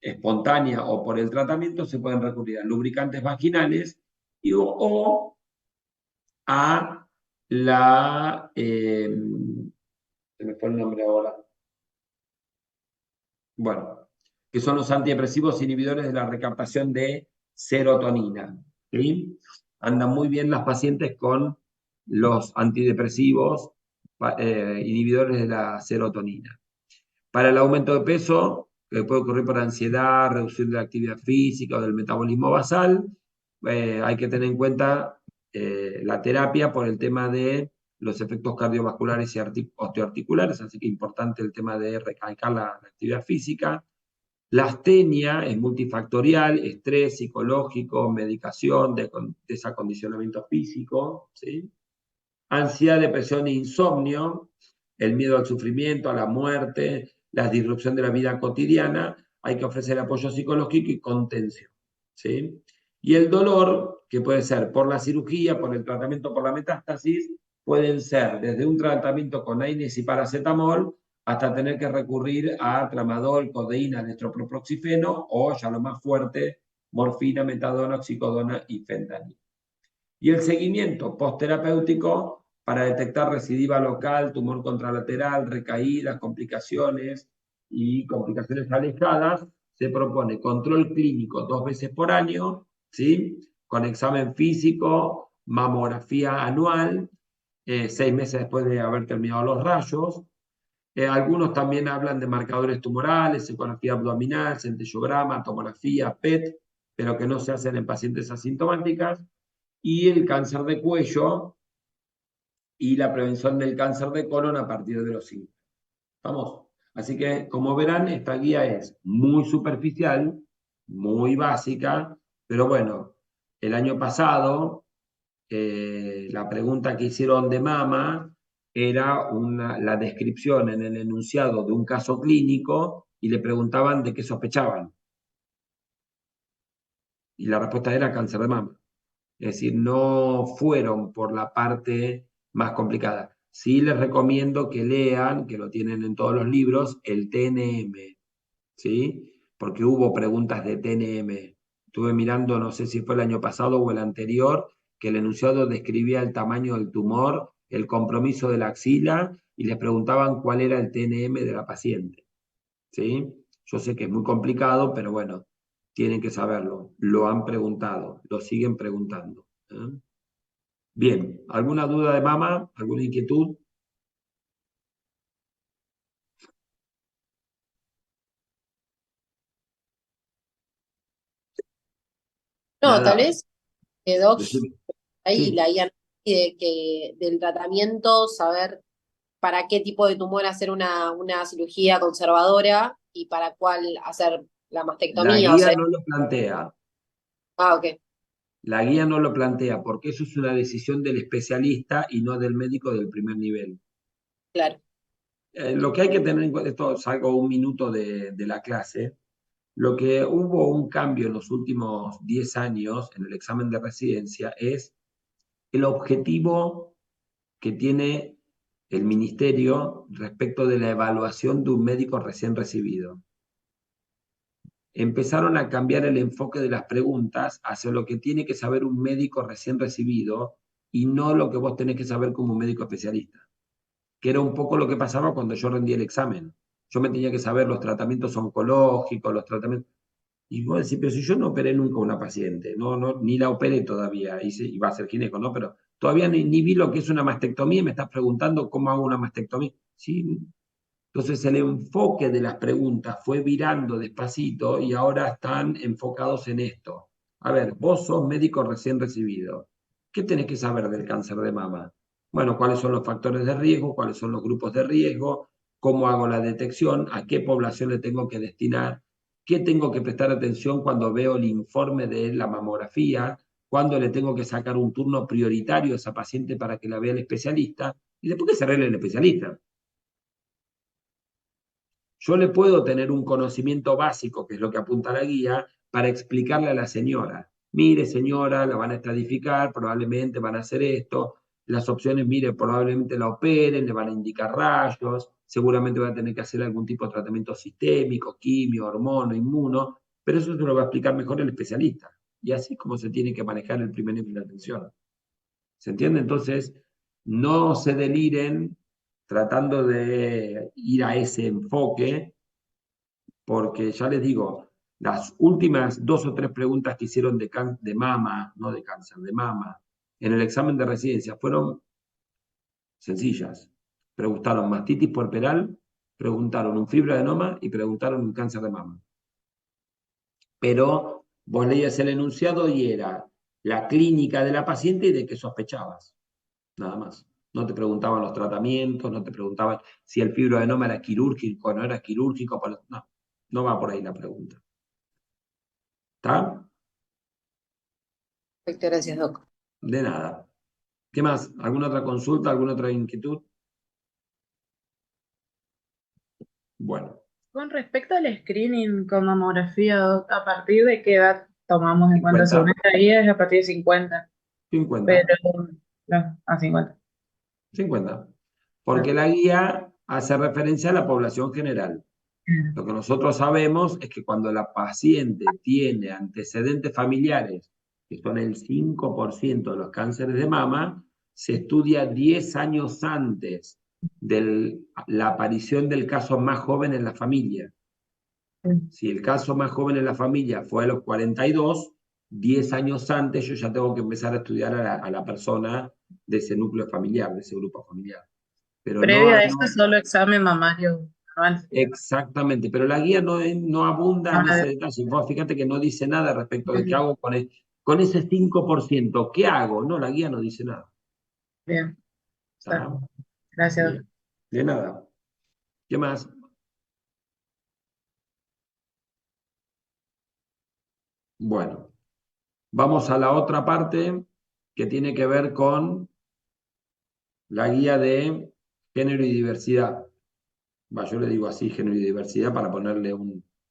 Speaker 1: espontánea o por el tratamiento, se pueden recurrir a lubricantes vaginales o a se me fue el nombre ahora. Bueno, que son los antidepresivos inhibidores de la recaptación de serotonina. ¿Sí? Andan muy bien las pacientes con los antidepresivos inhibidores de la serotonina. Para el aumento de peso, que puede ocurrir por ansiedad, reducción de la actividad física o del metabolismo basal, hay que tener en cuenta la terapia por el tema de los efectos cardiovasculares y osteoarticulares, así que importante el tema de recalcar la actividad física. La astenia es multifactorial, estrés psicológico, medicación, desacondicionamiento físico, ¿sí? Ansiedad, depresión e insomnio, el miedo al sufrimiento, a la muerte, la disrupción de la vida cotidiana, hay que ofrecer apoyo psicológico y contención, ¿sí? Y el dolor, que puede ser por la cirugía, por el tratamiento por la metástasis, pueden ser desde un tratamiento con AINES y paracetamol hasta tener que recurrir a tramadol, codeína, destropropoxifeno o ya lo más fuerte, morfina, metadona, oxicodona y fentanil. Y el seguimiento postterapéutico para detectar recidiva local, tumor contralateral, recaídas, complicaciones y complicaciones alejadas, se propone control clínico 2 veces por año, ¿sí? Con examen físico, mamografía anual, 6 meses después de haber terminado los rayos. Algunos también hablan de marcadores tumorales, ecografía abdominal, centellograma, tomografía, PET, pero que no se hacen en pacientes asintomáticas. Y el cáncer de cuello y la prevención del cáncer de colon a partir de los 5. ¿Vamos? Así que, como verán, esta guía es muy superficial, muy básica, pero bueno, el año pasado, la pregunta que hicieron de mama era la descripción en el enunciado de un caso clínico y le preguntaban de qué sospechaban. Y la respuesta era cáncer de mama. Es decir, no fueron por la parte más complicada. Sí les recomiendo que lean, que lo tienen en todos los libros, el TNM, ¿sí? Porque hubo preguntas de TNM. Estuve mirando, no sé si fue el año pasado o el anterior, que el enunciado describía el tamaño del tumor, el compromiso de la axila, y les preguntaban cuál era el TNM de la paciente, ¿sí? Yo sé que es muy complicado, pero bueno, tienen que saberlo. Lo han preguntado, lo siguen preguntando, ¿eh? Bien, ¿alguna duda de mama? ¿Alguna inquietud?
Speaker 2: No, tal
Speaker 1: Nada.
Speaker 2: vez, Doc,
Speaker 1: Decime.
Speaker 2: ahí
Speaker 1: Sí.
Speaker 2: la guía de que del tratamiento, saber para qué tipo de tumor hacer una cirugía conservadora y para cuál hacer la
Speaker 1: La
Speaker 2: mastectomía, o
Speaker 1: guía
Speaker 2: sea,
Speaker 1: no lo plantea.
Speaker 2: ok,
Speaker 1: La guía no lo plantea porque eso es una decisión del especialista y no del médico del primer nivel.
Speaker 2: claro.
Speaker 1: Lo que hay que tener en cuenta, esto salgo un minuto de la clase, lo que hubo un cambio en los últimos 10 años en el examen de residencia es el objetivo que tiene el ministerio respecto de la evaluación de un médico recién recibido. Empezaron a cambiar el enfoque de las preguntas hacia lo que tiene que saber un médico recién recibido y no lo que vos tenés que saber como un médico especialista, que era un poco lo que pasaba cuando yo rendí el examen. Yo me tenía que saber los tratamientos oncológicos, los tratamientos... Y vos decís, pero si yo no operé nunca a una paciente, ni la operé todavía, y va a ser gineco, ¿no? Pero todavía ni vi lo que es una mastectomía y me estás preguntando cómo hago una mastectomía. Sí. Entonces el enfoque de las preguntas fue virando despacito y ahora están enfocados en esto. A ver, vos sos médico recién recibido. ¿Qué tenés que saber del cáncer de mama? Bueno, cuáles son los factores de riesgo, cuáles son los grupos de riesgo, cómo hago la detección, a qué población le tengo que destinar, qué tengo que prestar atención cuando veo el informe de la mamografía, cuándo le tengo que sacar un turno prioritario a esa paciente para que la vea el especialista, y después que se arregle el especialista. Yo le puedo tener un conocimiento básico, que es lo que apunta la guía, para explicarle a la señora. Mire, señora, la van a estratificar, probablemente van a hacer esto. Las opciones, mire, probablemente la operen, le van a indicar rayos, seguramente va a tener que hacer algún tipo de tratamiento sistémico, quimio, hormono, inmuno, pero eso se lo va a explicar mejor el especialista. Y así es como se tiene que manejar el primer nivel de atención. ¿Se entiende? Entonces, no se deliren tratando de ir a ese enfoque, porque ya les digo, las últimas 2 o 3 preguntas que hicieron de mama, no de cáncer, de mama, en el examen de residencia fueron sencillas. Preguntaron mastitis puerperal, preguntaron un fibroadenoma y preguntaron un cáncer de mama. Pero vos leías el enunciado y era la clínica de la paciente y de qué sospechabas. Nada más. No te preguntaban los tratamientos, no te preguntaban si el fibroadenoma era quirúrgico o no era quirúrgico. No, no va por ahí la pregunta. ¿Está?
Speaker 2: Perfecto, gracias, Doc.
Speaker 1: De nada. ¿Qué más? ¿Alguna otra consulta? ¿Alguna otra inquietud? Bueno,
Speaker 7: Con respecto al screening con mamografía, Doc, ¿a partir de qué edad tomamos en cuenta? Según
Speaker 1: 50,
Speaker 7: esta guía es a partir de 50,
Speaker 1: 50,
Speaker 7: pero no, a 50.
Speaker 1: 50. Porque la guía hace referencia a la población general. Lo que nosotros sabemos es que cuando la paciente tiene antecedentes familiares, que son el 5% de los cánceres de mama, se estudia 10 años antes de la aparición del caso más joven en la familia. Si el caso más joven en la familia fue a los 42, 10 años antes yo ya tengo que empezar a estudiar a la persona de ese núcleo familiar, de ese grupo familiar. Pero
Speaker 7: Previo a eso, solo examen mamario anual.
Speaker 1: exactamente, pero la guía no abunda en
Speaker 7: Ah,
Speaker 1: ese detalle. Vos fíjate que no dice nada respecto de qué hago con ese 5%. ¿Qué hago? No, la guía no dice nada.
Speaker 7: bien, está.
Speaker 1: ¿Está?
Speaker 7: Gracias, Doc.
Speaker 1: Bien. De nada. ¿Qué más? Bueno, vamos a la otra parte que tiene que ver con la guía de género y diversidad. Yo le digo así, género y diversidad, para ponerle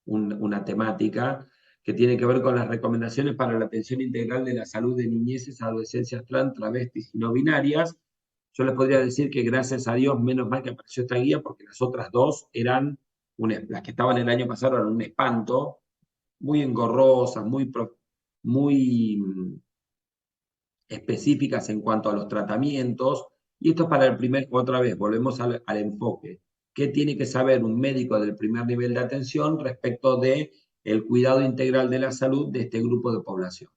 Speaker 1: una temática. que tiene que ver con las recomendaciones para la atención integral de la salud de niñeces, adolescencias trans, travestis y no binarias. Yo les podría decir que gracias a Dios, menos mal que apareció esta guía, porque las otras dos eran, las que estaban el año pasado eran un espanto, muy engorrosas, muy específicas en cuanto a los tratamientos. Y esto es para el primer, otra vez, volvemos al enfoque. ¿Qué tiene que saber un médico del primer nivel de atención respecto de el cuidado integral de la salud de este grupo de población?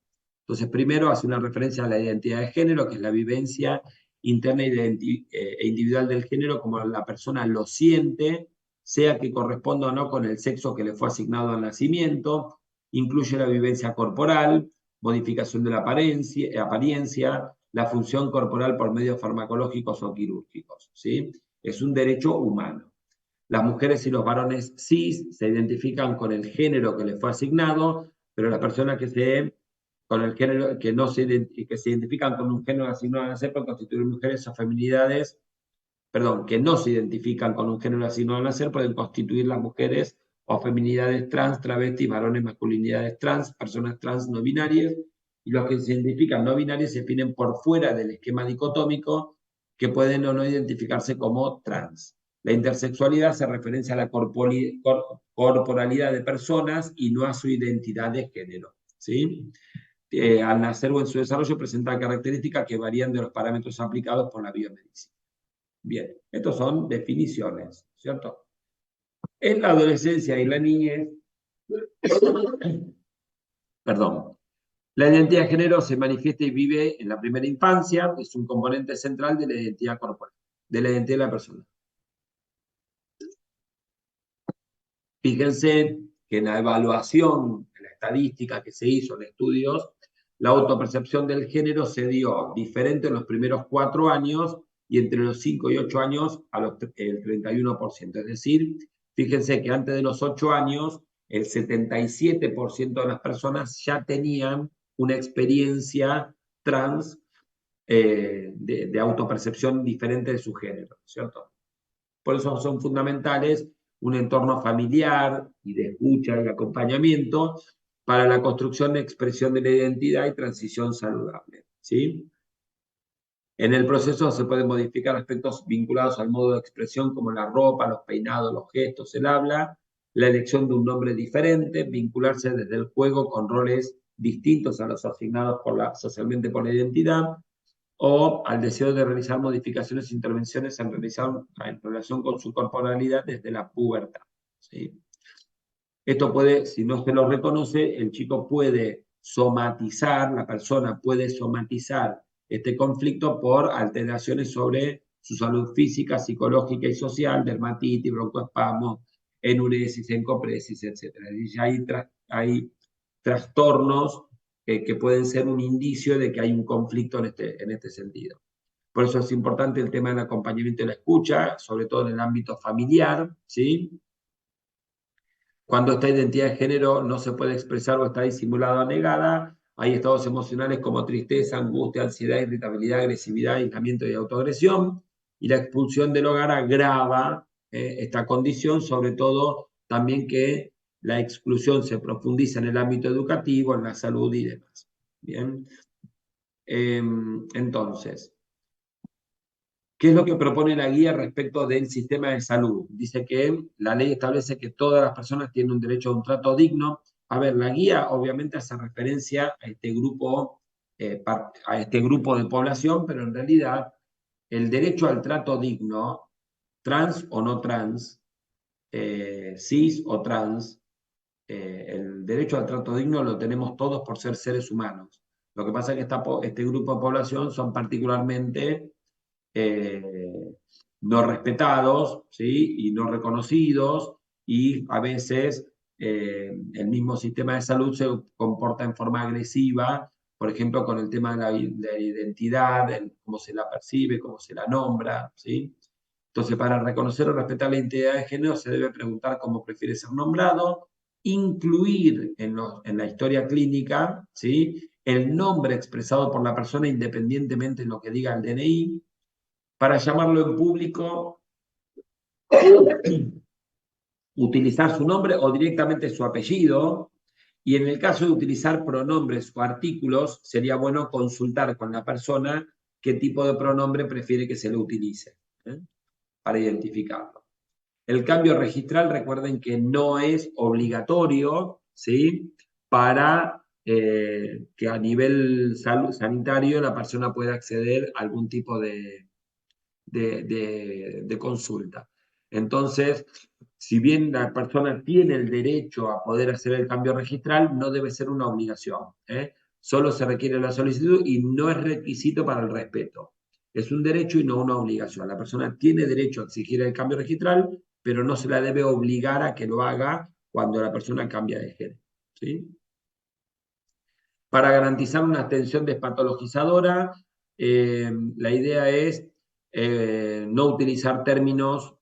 Speaker 1: Entonces, primero hace una referencia a la identidad de género, que es la vivencia interna e individual del género, como la persona lo siente, sea que corresponda o no con el sexo que le fue asignado al nacimiento. Incluye la vivencia corporal, modificación de la apariencia, la función corporal por medios farmacológicos o quirúrgicos, ¿sí? Es un derecho humano. Las mujeres y los varones cis se identifican con el género que les fue asignado, pero las personas que con el género que se identifican con un género asignado al nacer pueden constituir mujeres o feminidades, que no se identifican con un género asignado al nacer pueden constituir las mujeres o feminidades trans, travestis, varones, masculinidades trans, personas trans no binarias, y los que se identifican no binarios se definen por fuera del esquema dicotómico, que pueden o no identificarse como trans. La intersexualidad se referencia a la corporalidad de personas y no a su identidad de género, ¿sí? Al nacer o en su desarrollo presentan características que varían de los parámetros aplicados por la biomedicina. Bien, estos son definiciones, ¿cierto? En la adolescencia y la niñez, perdón, la identidad de género se manifiesta y vive en la primera infancia, es un componente central de la identidad corporal, de la identidad de la persona. Fíjense que en la evaluación, en la estadística que se hizo en estudios, la autopercepción del género se dio diferente en los primeros 4 años y entre los 5 y 8 años el 31%. Es decir, fíjense que antes de los 8 años, el 77% de las personas ya tenían una experiencia trans de autopercepción diferente de su género, ¿cierto? Por eso son fundamentales un entorno familiar y de escucha y acompañamiento para la construcción y expresión de la identidad y transición saludable, ¿sí? En el proceso se pueden modificar aspectos vinculados al modo de expresión como la ropa, los peinados, los gestos, el habla, la elección de un nombre diferente, vincularse desde el juego con roles distintos a los asignados socialmente por la identidad, o al deseo de realizar modificaciones e intervenciones en relación con su corporalidad desde la pubertad, ¿sí? Esto puede, si no se lo reconoce, el chico puede somatizar, la persona puede somatizar este conflicto por alteraciones sobre su salud física, psicológica y social, dermatitis, broncoespasmos, enuresis, encopresis, etc. Es decir, hay trastornos que pueden ser un indicio de que hay un conflicto en este sentido. Por eso es importante el tema del acompañamiento y la escucha, sobre todo en el ámbito familiar, ¿sí? Cuando esta identidad de género no se puede expresar o está disimulada o negada, hay estados emocionales como tristeza, angustia, ansiedad, irritabilidad, agresividad, aislamiento y autoagresión, y la expulsión del hogar agrava esta condición, sobre todo también que la exclusión se profundiza en el ámbito educativo, en la salud y demás. Bien, entonces, ¿qué es lo que propone la guía respecto del sistema de salud? Dice que la ley establece que todas las personas tienen un derecho a un trato digno. A ver, la guía obviamente hace referencia a este grupo de población, pero en realidad el derecho al trato digno, trans o no trans, cis o trans, el derecho al trato digno lo tenemos todos por ser seres humanos. Lo que pasa es que este grupo de población son particularmente no respetados, ¿sí? Y no reconocidos, y a veces el mismo sistema de salud se comporta en forma agresiva, por ejemplo, con el tema de la identidad, cómo se la percibe, cómo se la nombra, ¿sí? Entonces, para reconocer o respetar la identidad de género se debe preguntar cómo prefiere ser nombrado, incluir en la historia clínica, ¿sí? El nombre expresado por la persona independientemente de lo que diga el DNI, para llamarlo en público, utilizar su nombre o directamente su apellido, Y en el caso de utilizar pronombres o artículos, sería bueno consultar con la persona qué tipo de pronombre prefiere que se le utilice, ¿eh? Para identificarlo. El cambio registral, recuerden que no es obligatorio, ¿sí? Para que a nivel sanitario la persona pueda acceder a algún tipo de consulta. Entonces, si bien la persona tiene el derecho a poder hacer el cambio registral, no debe ser una obligación, ¿eh? Solo se requiere la solicitud y no es requisito para el respeto. Es un derecho y no una obligación. La persona tiene derecho a exigir el cambio registral, pero no se la debe obligar a que lo haga cuando la persona cambia de género, ¿sí? Para garantizar una atención despatologizadora, la idea es no utilizar términos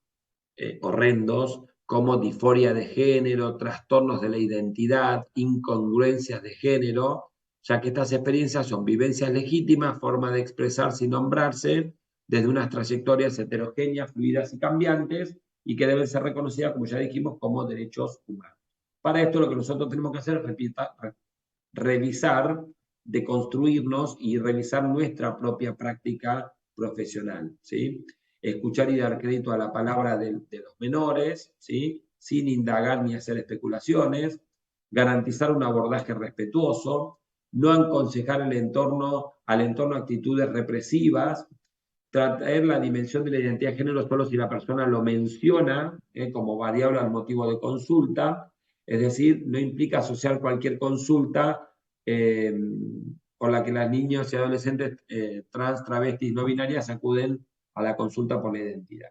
Speaker 1: horrendos como disforia de género, trastornos de la identidad, incongruencias de género, ya que estas experiencias son vivencias legítimas, forma de expresarse y nombrarse desde unas trayectorias heterogéneas, fluidas y cambiantes, y que deben ser reconocidas, como ya dijimos, como derechos humanos. Para esto lo que nosotros tenemos que hacer es revisar, deconstruirnos y revisar nuestra propia práctica profesional, ¿sí? Escuchar y dar crédito a la palabra de los menores, ¿sí? Sin indagar ni hacer especulaciones, garantizar un abordaje respetuoso, no aconsejar al entorno actitudes represivas, traer la dimensión de la identidad de género solo si la persona lo menciona como variable al motivo de consulta, es decir, no implica asociar cualquier consulta por la que las niñas y adolescentes trans, travestis, no binarias acuden a la consulta por la identidad.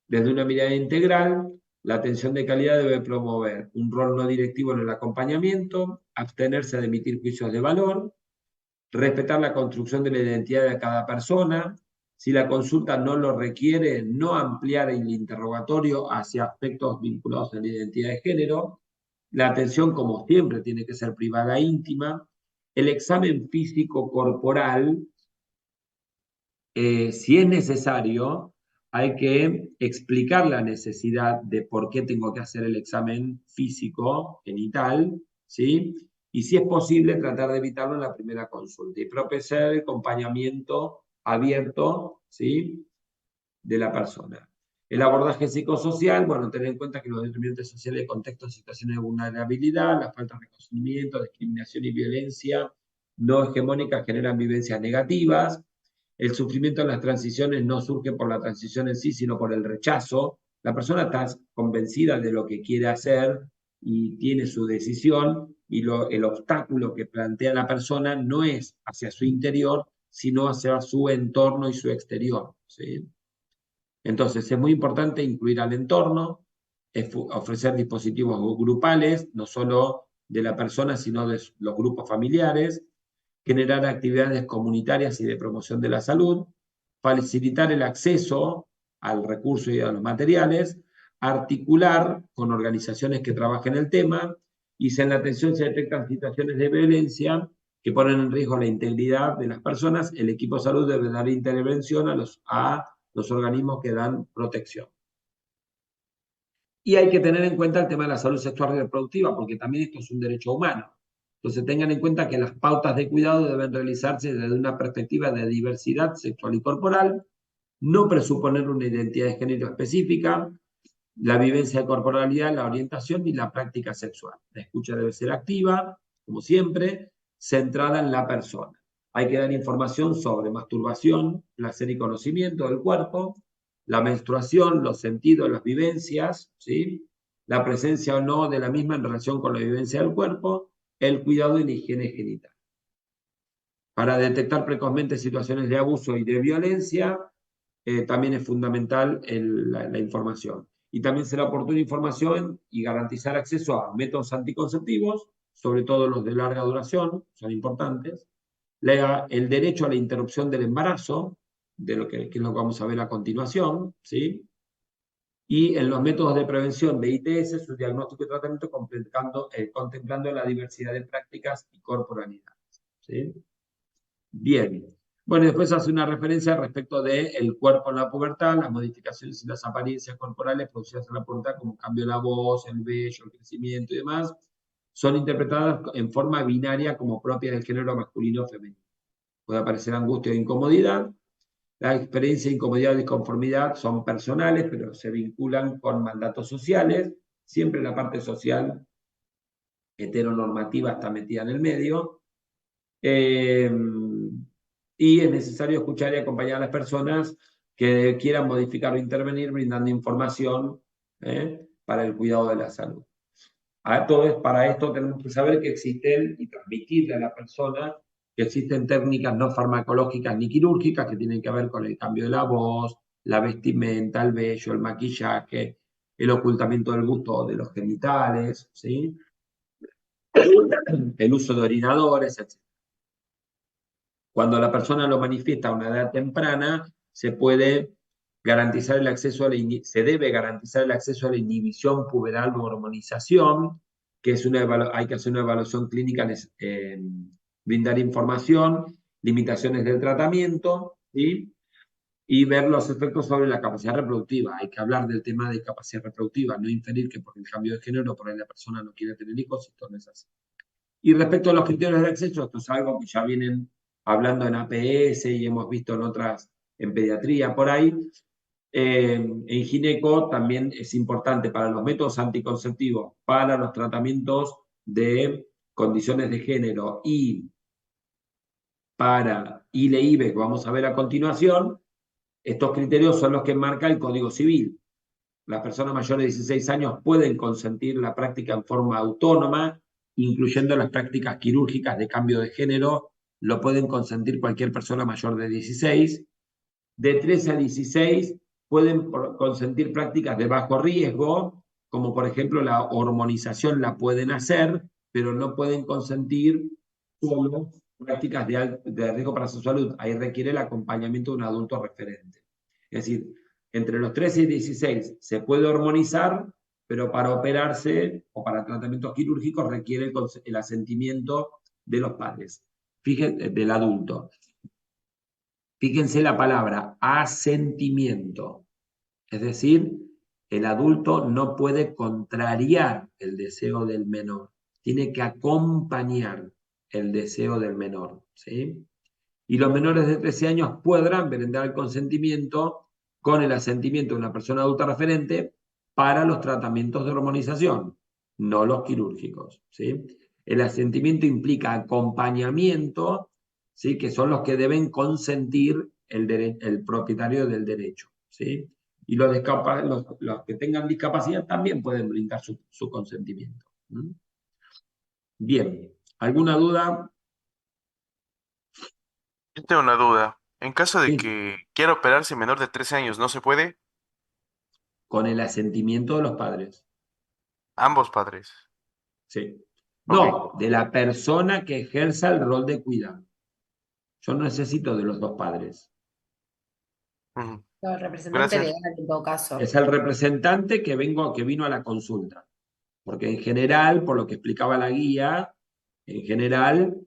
Speaker 1: Desde una mirada integral, la atención de calidad debe promover un rol no directivo en el acompañamiento, abstenerse de emitir juicios de valor, respetar la construcción de la identidad de cada persona. Si la consulta no lo requiere, no ampliar el interrogatorio hacia aspectos vinculados a la identidad de género. La atención, como siempre, tiene que ser privada e íntima. El examen físico corporal, si es necesario, hay que explicar la necesidad de por qué tengo que hacer el examen físico genital, ¿sí? Y si es posible, tratar de evitarlo en la primera consulta y propiciar el acompañamiento abierto, ¿sí? De la persona. El abordaje psicosocial, bueno, tener en cuenta que los determinantes sociales de contexto, situaciones de vulnerabilidad, la falta de reconocimiento, discriminación y violencia no hegemónicas generan vivencias negativas. El sufrimiento en las transiciones no surge por la transición en sí, sino por el rechazo. La persona está convencida de lo que quiere hacer y tiene su decisión, y el obstáculo que plantea la persona no es hacia su interior, sino hacia su entorno y su exterior, ¿sí? Entonces, es muy importante incluir al entorno, ofrecer dispositivos grupales, no solo de la persona, sino de los grupos familiares, generar actividades comunitarias y de promoción de la salud, facilitar el acceso al recurso y a los materiales, articular con organizaciones que trabajen el tema, y si en la atención se detectan situaciones de violencia que ponen en riesgo la integridad de las personas, el equipo de salud debe dar intervención a los organismos que dan protección. Y hay que tener en cuenta el tema de la salud sexual y reproductiva, porque también esto es un derecho humano. Entonces tengan en cuenta que las pautas de cuidado deben realizarse desde una perspectiva de diversidad sexual y corporal, no presuponer una identidad de género específica, la vivencia de corporalidad, la orientación y la práctica sexual. La escucha debe ser activa, como siempre, centrada en la persona. Hay que dar información sobre masturbación, placer y conocimiento del cuerpo, la menstruación, los sentidos, las vivencias, ¿sí? La presencia o no de la misma en relación con la vivencia del cuerpo, el cuidado y la higiene genital. Para detectar precozmente situaciones de abuso y de violencia, también es fundamental la información. Y también será oportuna información y garantizar acceso a métodos anticonceptivos, sobre todo los de larga duración, son importantes. El derecho a la interrupción del embarazo, de lo que es lo que vamos a ver a continuación, ¿sí? Y en los métodos de prevención de ITS, su diagnóstico y tratamiento contemplando la diversidad de prácticas y corporalidades, ¿sí? Bien. Bueno, después hace una referencia respecto del cuerpo en la pubertad, las modificaciones y las apariencias corporales producidas en la pubertad, como cambio de la voz, el vello, el crecimiento y demás, son interpretadas en forma binaria como propias del género masculino o femenino. Puede aparecer angustia o incomodidad. La experiencia de incomodidad o disconformidad son personales, pero se vinculan con mandatos sociales. Siempre la parte social heteronormativa está metida en el medio. Y es necesario escuchar y acompañar a las personas que quieran modificar o intervenir, brindando información para el cuidado de la salud. Para esto tenemos que saber que existen y transmitirle a la persona que existen técnicas no farmacológicas ni quirúrgicas que tienen que ver con el cambio de la voz, la vestimenta, el vello, el maquillaje, el ocultamiento del gusto de los genitales, ¿sí? El uso de orinadores, etc. Cuando la persona lo manifiesta a una edad temprana, se debe garantizar el acceso a la inhibición puberal o hormonización, que es hay que hacer una evaluación clínica, brindar información, limitaciones del tratamiento, ¿sí? Y ver los efectos sobre la capacidad reproductiva. Hay que hablar del tema de capacidad reproductiva, no inferir que por el cambio de género por ahí la persona no quiere tener hijos, esto no es así. Y respecto a los criterios de acceso, esto es algo que ya vienen hablando en APS y hemos visto en pediatría por ahí. En gineco también es importante para los métodos anticonceptivos, para los tratamientos de condiciones de género y para ILE-IBE, que vamos a ver a continuación. Estos criterios son los que marca el Código Civil. Las personas mayores de 16 años pueden consentir la práctica en forma autónoma, incluyendo las prácticas quirúrgicas de cambio de género, lo pueden consentir cualquier persona mayor de 16. De 13 a 16 pueden consentir prácticas de bajo riesgo, como por ejemplo la hormonización la pueden hacer, pero no pueden consentir solo prácticas de riesgo para su salud. Ahí requiere el acompañamiento de un adulto referente. Es decir, entre los 13 y 16 se puede hormonizar, pero para operarse o para tratamientos quirúrgicos requiere el asentimiento de los padres, del adulto. Fíjense la palabra asentimiento, es decir, el adulto no puede contrariar el deseo del menor, tiene que acompañar el deseo del menor, ¿sí? Y los menores de 13 años podrán brindar el consentimiento con el asentimiento de una persona adulta referente para los tratamientos de hormonización, no los quirúrgicos, ¿sí? El asentimiento implica acompañamiento, ¿sí? Que son los que deben consentir el propietario del derecho, ¿sí? Y los que tengan discapacidad también pueden brindar su consentimiento. Bien, ¿alguna duda?
Speaker 8: Yo tengo una duda. En caso de
Speaker 1: Sí.
Speaker 8: que quiera operarse menor de 13 años, ¿no se puede?
Speaker 1: Con el asentimiento de los padres.
Speaker 8: Ambos padres.
Speaker 1: Sí.
Speaker 8: Ok.
Speaker 1: No, de la persona que ejerza el rol de cuidado. Yo no necesito de los dos padres.
Speaker 8: Ujú.
Speaker 2: El representante
Speaker 8: Gracias.
Speaker 2: legal en todo caso.
Speaker 1: Es el representante que vino a la consulta. Porque en general, por lo que explicaba la guía, en general,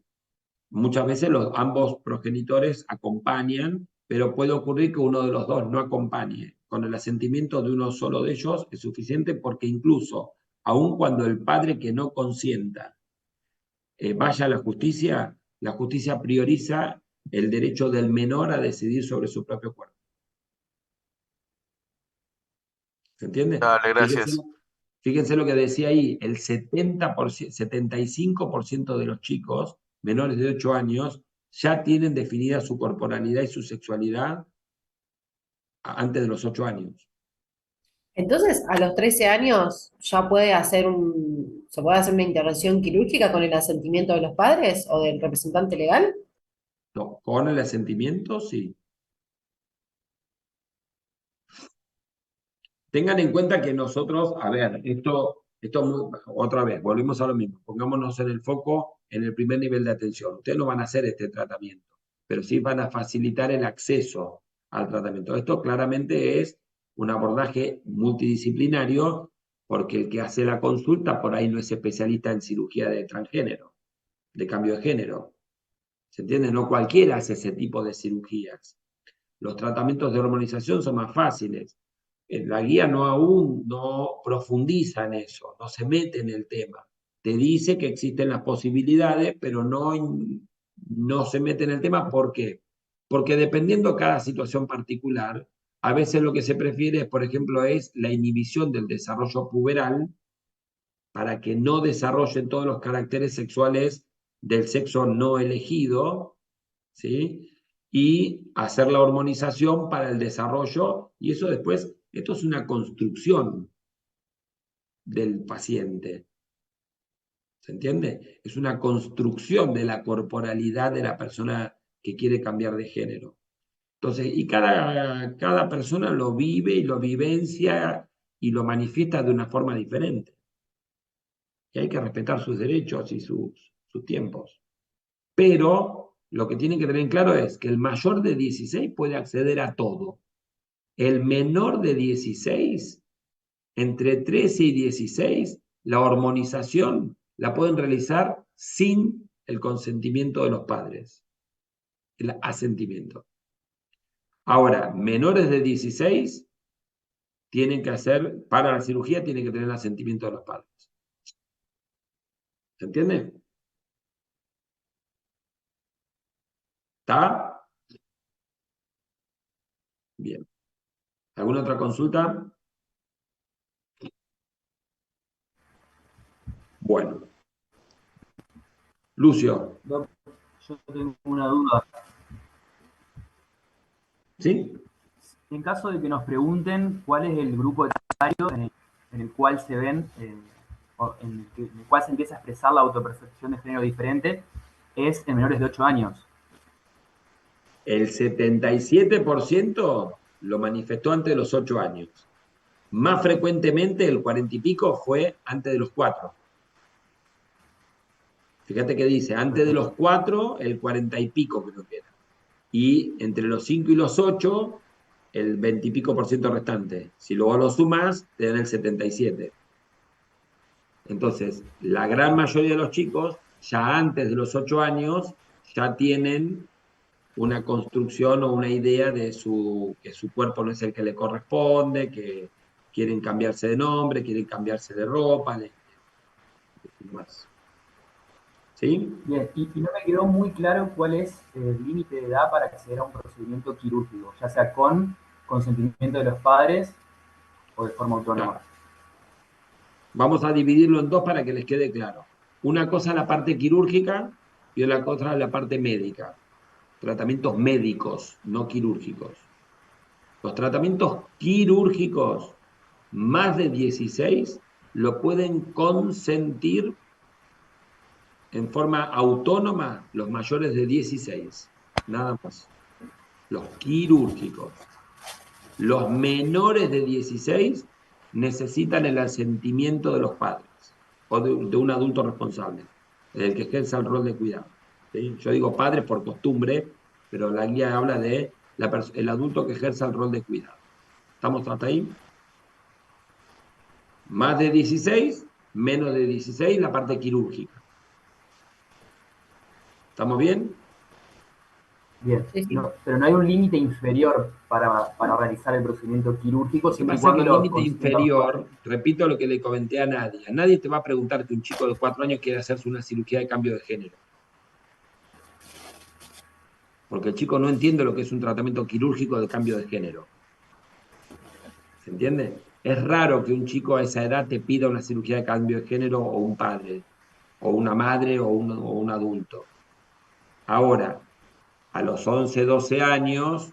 Speaker 1: muchas veces ambos progenitores acompañan, pero puede ocurrir que uno de los dos no acompañe. Con el asentimiento de uno solo de ellos es suficiente porque incluso, aun cuando el padre que no consienta vaya a la justicia prioriza el derecho del menor a decidir sobre su propio cuerpo. ¿Se entiende?
Speaker 8: Dale, gracias.
Speaker 1: Fíjense lo que decía ahí, el 75% de los chicos menores de 8 años ya tienen definida su corporalidad y su sexualidad antes de los 8 años.
Speaker 2: Entonces, a los 13 años ya se puede hacer una intervención quirúrgica con el asentimiento de los padres o del representante legal.
Speaker 1: No, con el asentimiento, sí. Tengan en cuenta que nosotros, a ver, otra vez, volvemos a lo mismo, pongámonos en el foco en el primer nivel de atención. Ustedes no van a hacer este tratamiento, pero sí van a facilitar el acceso al tratamiento. Esto claramente es un abordaje multidisciplinario, porque el que hace la consulta por ahí no es especialista en cirugía de transgénero, de cambio de género. ¿Se entiende? No cualquiera hace ese tipo de cirugías. Los tratamientos de hormonización son más fáciles. La guía aún no profundiza en eso, no se mete en el tema. te dice que existen las posibilidades, pero no se mete en el tema. ¿Por qué? Porque dependiendo cada situación particular, a veces lo que se prefiere, por ejemplo, es la inhibición del desarrollo puberal para que no desarrollen todos los caracteres sexuales del sexo no elegido, ¿sí? Y hacer la hormonización para el desarrollo, y eso después, esto es una construcción del paciente. ¿Se entiende? Es una construcción de la corporalidad de la persona que quiere cambiar de género. Entonces, y cada persona lo vive y lo vivencia y lo manifiesta de una forma diferente. Y hay que respetar sus derechos y sus tiempos. Pero lo que tienen que tener en claro es que el mayor de 16 puede acceder a todo. El menor de 16, entre 13 y 16, la hormonización la pueden realizar sin el consentimiento de los padres, el asentimiento. Ahora, menores de 16 tienen que hacer, para la cirugía, tienen que tener el asentimiento de los padres. ¿Se entiende? ¿Está? Bien. ¿Alguna otra consulta? Bueno. Lucio.
Speaker 3: Doc, yo tengo una duda.
Speaker 1: ¿Sí?
Speaker 3: En caso de que nos pregunten cuál es el grupo etario en el cual se ven, en el cual se empieza a expresar la autopercepción de género diferente, es en menores de 8 años.
Speaker 1: El 77% lo manifestó antes de los 8 años. Más frecuentemente, el 40 y pico fue antes de los 4. Fíjate que dice, antes de los 4, el 40 y pico creo que era. Y entre los 5 y los 8, el 20 y pico % restante. Si luego lo sumas, te dan el 77. Entonces, la gran mayoría de los chicos, ya antes de los 8 años, ya tienen una construcción o una idea de que su cuerpo no es el que le corresponde, que quieren cambiarse de nombre, quieren cambiarse de ropa, más. ¿Sí?
Speaker 3: Bien, y no me quedó muy claro cuál es el límite de edad para acceder a un procedimiento quirúrgico, ya sea con consentimiento de los padres o de forma autónoma.
Speaker 1: Claro. Vamos a dividirlo en dos para que les quede claro. Una cosa es la parte quirúrgica y otra cosa es la parte médica. Tratamientos médicos, no quirúrgicos. Los tratamientos quirúrgicos más de 16 lo pueden consentir en forma autónoma los mayores de 16. Nada más. Los quirúrgicos. Los menores de 16 necesitan el asentimiento de los padres o de un adulto responsable, el que ejerza el rol de cuidado. ¿Sí? Yo digo padres por costumbre, pero la guía habla de el adulto que ejerza el rol de cuidado. ¿Estamos hasta ahí? Más de 16, menos de 16, la parte quirúrgica. ¿Estamos bien?
Speaker 3: Bien,
Speaker 2: Sí, sí.
Speaker 3: no, pero no hay un límite inferior para realizar el procedimiento quirúrgico,
Speaker 1: Lo que
Speaker 3: siempre y
Speaker 1: pasa es que
Speaker 3: cuando
Speaker 1: el
Speaker 3: lo
Speaker 1: límite inferior, repito lo que le comenté a nadie. A nadie te va a preguntar que un chico de 4 años quiere hacerse una cirugía de cambio de género. Porque el chico no entiende lo que es un tratamiento quirúrgico de cambio de género. ¿Se entiende? Es raro que un chico a esa edad te pida una cirugía de cambio de género o un padre, o una madre o un adulto. Ahora, a los 11, 12 años,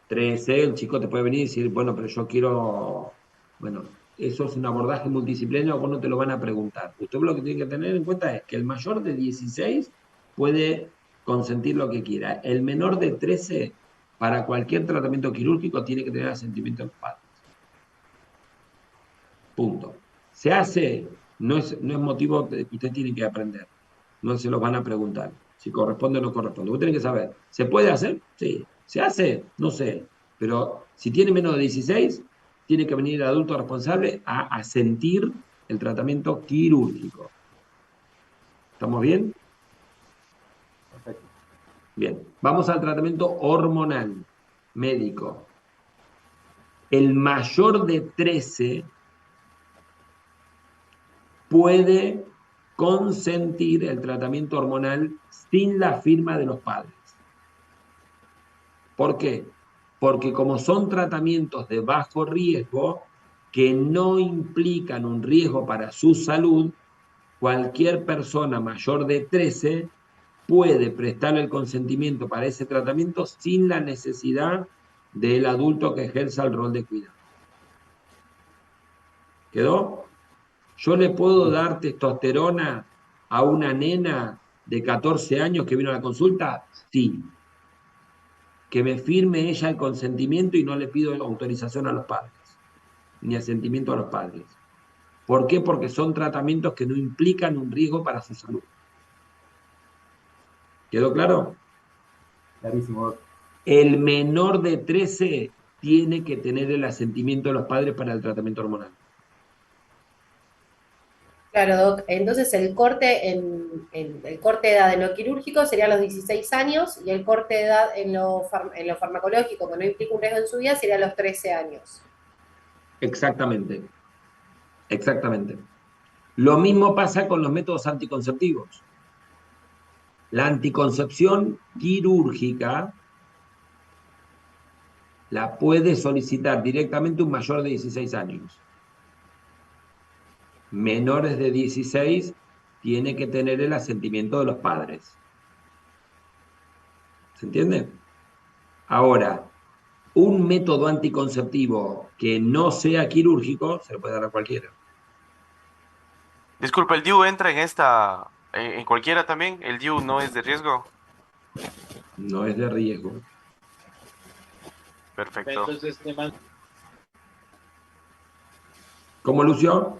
Speaker 1: 13, el chico te puede venir y decir, bueno, pero yo quiero, bueno, eso es un abordaje multidisciplinario, vos no te lo van a preguntar. Usted lo que tiene que tener en cuenta es que el mayor de 16 puede consentir lo que quiera. El menor de 13, para cualquier tratamiento quirúrgico, tiene que tener asentimiento de los padres. Punto. Se hace, no es motivo que usted tiene que aprender. No se lo van a preguntar. Si corresponde o no corresponde. Vos tenés que saber. ¿Se puede hacer? Sí. ¿Se hace? No sé. Pero si tiene menos de 16, tiene que venir el adulto responsable a asentir el tratamiento quirúrgico. ¿Estamos bien?
Speaker 3: Perfecto.
Speaker 1: Bien. Vamos al tratamiento hormonal médico. El mayor de 13 puede consentir el tratamiento hormonal sin la firma de los padres. ¿Por qué? Porque como son tratamientos de bajo riesgo, que no implican un riesgo para su salud, cualquier persona mayor de 13 puede prestar el consentimiento para ese tratamiento sin la necesidad del adulto que ejerza el rol de cuidado. ¿Quedó? ¿Yo le puedo dar testosterona a una nena de 14 años que vino a la consulta? Sí. Que me firme ella el consentimiento y no le pido autorización a los padres, ni asentimiento a los padres. ¿Por qué? Porque son tratamientos que no implican un riesgo para su salud. ¿Quedó claro?
Speaker 3: Clarísimo.
Speaker 1: El menor de 13 tiene que tener el asentimiento de los padres para el tratamiento hormonal.
Speaker 2: Claro, Doc. Entonces el corte el corte de edad en lo quirúrgico sería a los 16 años y el corte de edad en lo farmacológico, que no implica un riesgo en su vida, sería a los 13 años.
Speaker 1: Exactamente. Exactamente. Lo mismo pasa con los métodos anticonceptivos. La anticoncepción quirúrgica la puede solicitar directamente un mayor de 16 años. Menores de 16 tiene que tener el asentimiento de los padres. ¿Se entiende? Ahora, un método anticonceptivo que no sea quirúrgico se lo puede dar a cualquiera.
Speaker 8: Disculpa, ¿el DIU entra en cualquiera también? ¿El DIU no es de riesgo?
Speaker 1: No es de riesgo.
Speaker 8: Perfecto.
Speaker 1: ¿Cómo, Lucio?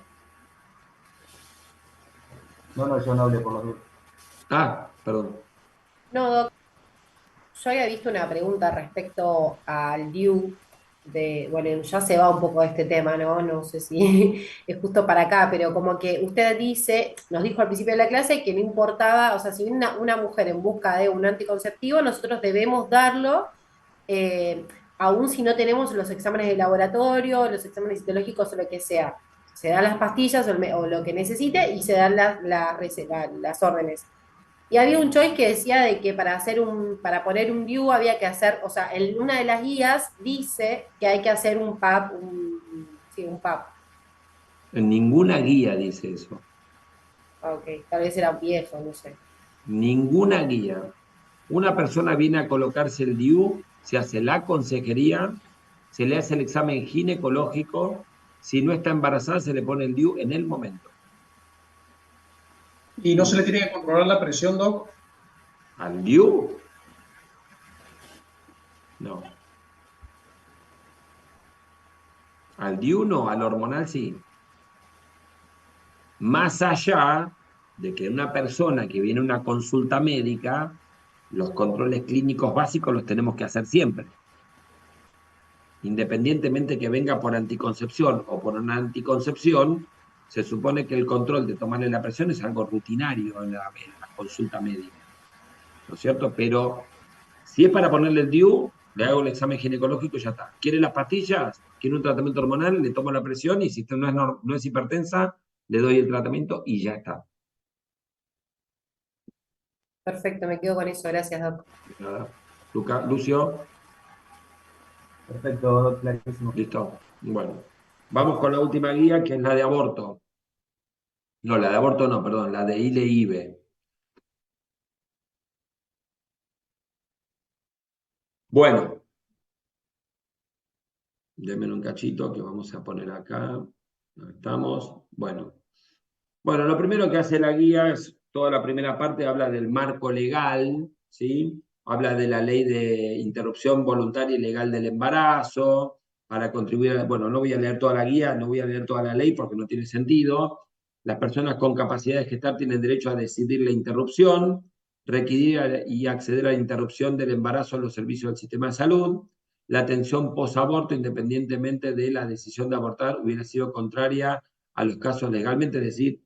Speaker 3: No, yo no hablé por los dos.
Speaker 1: Ah, perdón.
Speaker 2: No, Doc. Yo había visto una pregunta respecto al DIU, bueno, ya se va un poco de este tema, ¿no? No sé si es justo para acá, pero como que usted nos dijo al principio de la clase que no importaba, o sea, si viene una mujer en busca de un anticonceptivo, nosotros debemos darlo, eh, aun si no tenemos los exámenes de laboratorio, los exámenes citológicos o lo que sea. Se dan las pastillas o lo que necesite y se dan las órdenes. Y había un choice que decía de que para poner un DIU había que hacer, o sea, en una de las guías dice que hay que hacer un PAP, sí, un PAP.
Speaker 1: En ninguna guía dice eso.
Speaker 2: Ok, tal vez era viejo, no sé.
Speaker 1: Ninguna guía. Una persona viene a colocarse el DIU, se hace la consejería, se le hace el examen ginecológico, si no está embarazada se le pone el DIU en el momento.
Speaker 6: ¿Y no se le tiene que controlar la presión, Doc?
Speaker 1: ¿Al DIU? No. Al DIU no, al hormonal sí. Más allá de que una persona que viene a una consulta médica, los controles clínicos básicos los tenemos que hacer siempre. Independientemente que venga por anticoncepción o por una anticoncepción, se supone que el control de tomarle la presión es algo rutinario en la consulta médica. ¿No es cierto? Pero si es para ponerle el DIU, le hago el examen ginecológico y ya está. ¿Quiere las pastillas? ¿Quiere un tratamiento hormonal? Le tomo la presión y si usted no es hipertensa, le doy el tratamiento y ya está.
Speaker 2: Perfecto, me quedo con eso, gracias, Doc.
Speaker 1: Nada. Lucio.
Speaker 3: Perfecto, clarísimo.
Speaker 1: Listo. Bueno, vamos con la última guía, que es la de aborto. No, la de aborto no, perdón, la de ILE-IVE. Bueno, démelo un cachito que vamos a poner acá. Ahí estamos. Bueno, lo primero que hace la guía es, toda la primera parte habla del marco legal, ¿sí? Habla de la ley de interrupción voluntaria y legal del embarazo, para contribuir bueno, no voy a leer toda la guía, no voy a leer toda la ley porque no tiene sentido. Las personas con capacidad de gestar tienen derecho a decidir la interrupción, requerir y acceder a la interrupción del embarazo en los servicios del sistema de salud. La atención posaborto, independientemente de la decisión de abortar, hubiera sido contraria a los casos legalmente, es decir,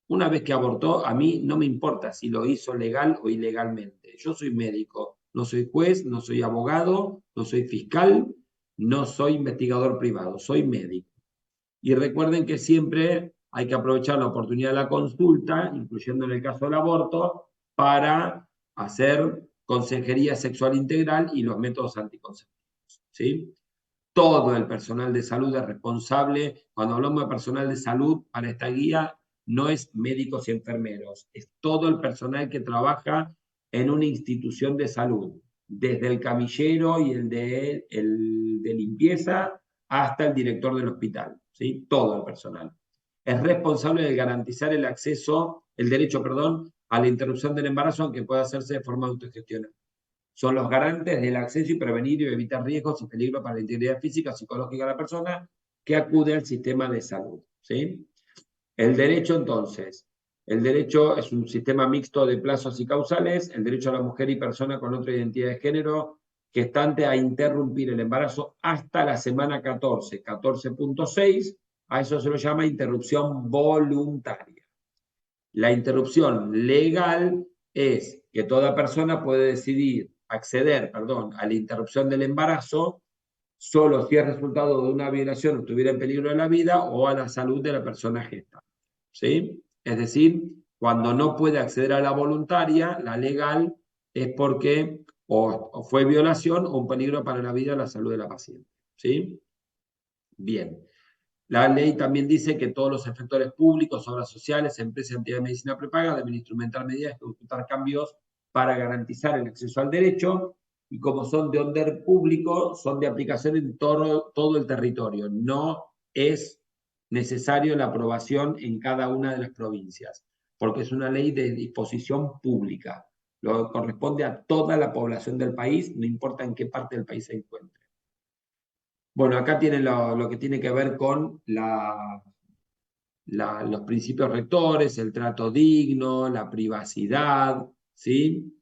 Speaker 1: una vez que abortó, a mí no me importa si lo hizo legal o ilegalmente. Yo soy médico, no soy juez, no soy abogado, no soy fiscal, no soy investigador privado, soy médico. Y recuerden que siempre hay que aprovechar la oportunidad de la consulta, incluyendo en el caso del aborto, para hacer consejería sexual integral y los métodos anticonceptivos, ¿sí? Todo el personal de salud es responsable. Cuando hablamos de personal de salud, para esta guía no es médicos y enfermeros, es todo el personal que trabaja en una institución de salud, desde el camillero y el de limpieza hasta el director del hospital, ¿sí? Todo el personal. Es responsable de garantizar el acceso, el derecho, perdón, a la interrupción del embarazo, aunque pueda hacerse de forma autogestionada. Son los garantes del acceso y prevenir y evitar riesgos y peligros para la integridad física o psicológica de la persona que acude al sistema de salud, ¿sí? El derecho, entonces, el derecho es un sistema mixto de plazos y causales, el derecho a la mujer y persona con otra identidad de género gestante a interrumpir el embarazo hasta la semana 14, 14.6, a eso se lo llama interrupción voluntaria. La interrupción legal es que toda persona puede decidir acceder, a la interrupción del embarazo solo si es resultado de una violación o estuviera en peligro de la vida o a la salud de la persona gestante, ¿sí? Es decir, cuando no puede acceder a la voluntaria, la legal, es porque o fue violación o un peligro para la vida o la salud de la paciente, ¿sí? Bien. La ley también dice que todos los efectores públicos, obras sociales, empresas y entidades de medicina prepaga deben instrumentar medidas y ejecutar cambios para garantizar el acceso al derecho, y como son de orden público, son de aplicación en todo el territorio. No es necesario la aprobación en cada una de las provincias, porque es una ley de disposición pública. Lo corresponde a toda la población del país, no importa en qué parte del país se encuentre. Bueno, acá tienen lo que tiene que ver con los principios rectores, el trato digno, la privacidad, ¿sí?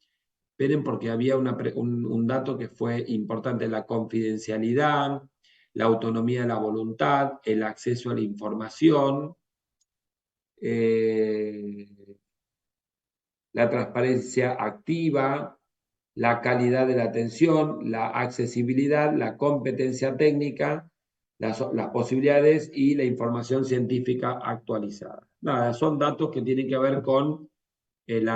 Speaker 1: Esperen porque había un dato que fue importante: la confidencialidad, la autonomía de la voluntad, el acceso a la información, la transparencia activa, la calidad de la atención, la accesibilidad, la competencia técnica, las posibilidades y la información científica actualizada. Nada, son datos que tienen que ver con el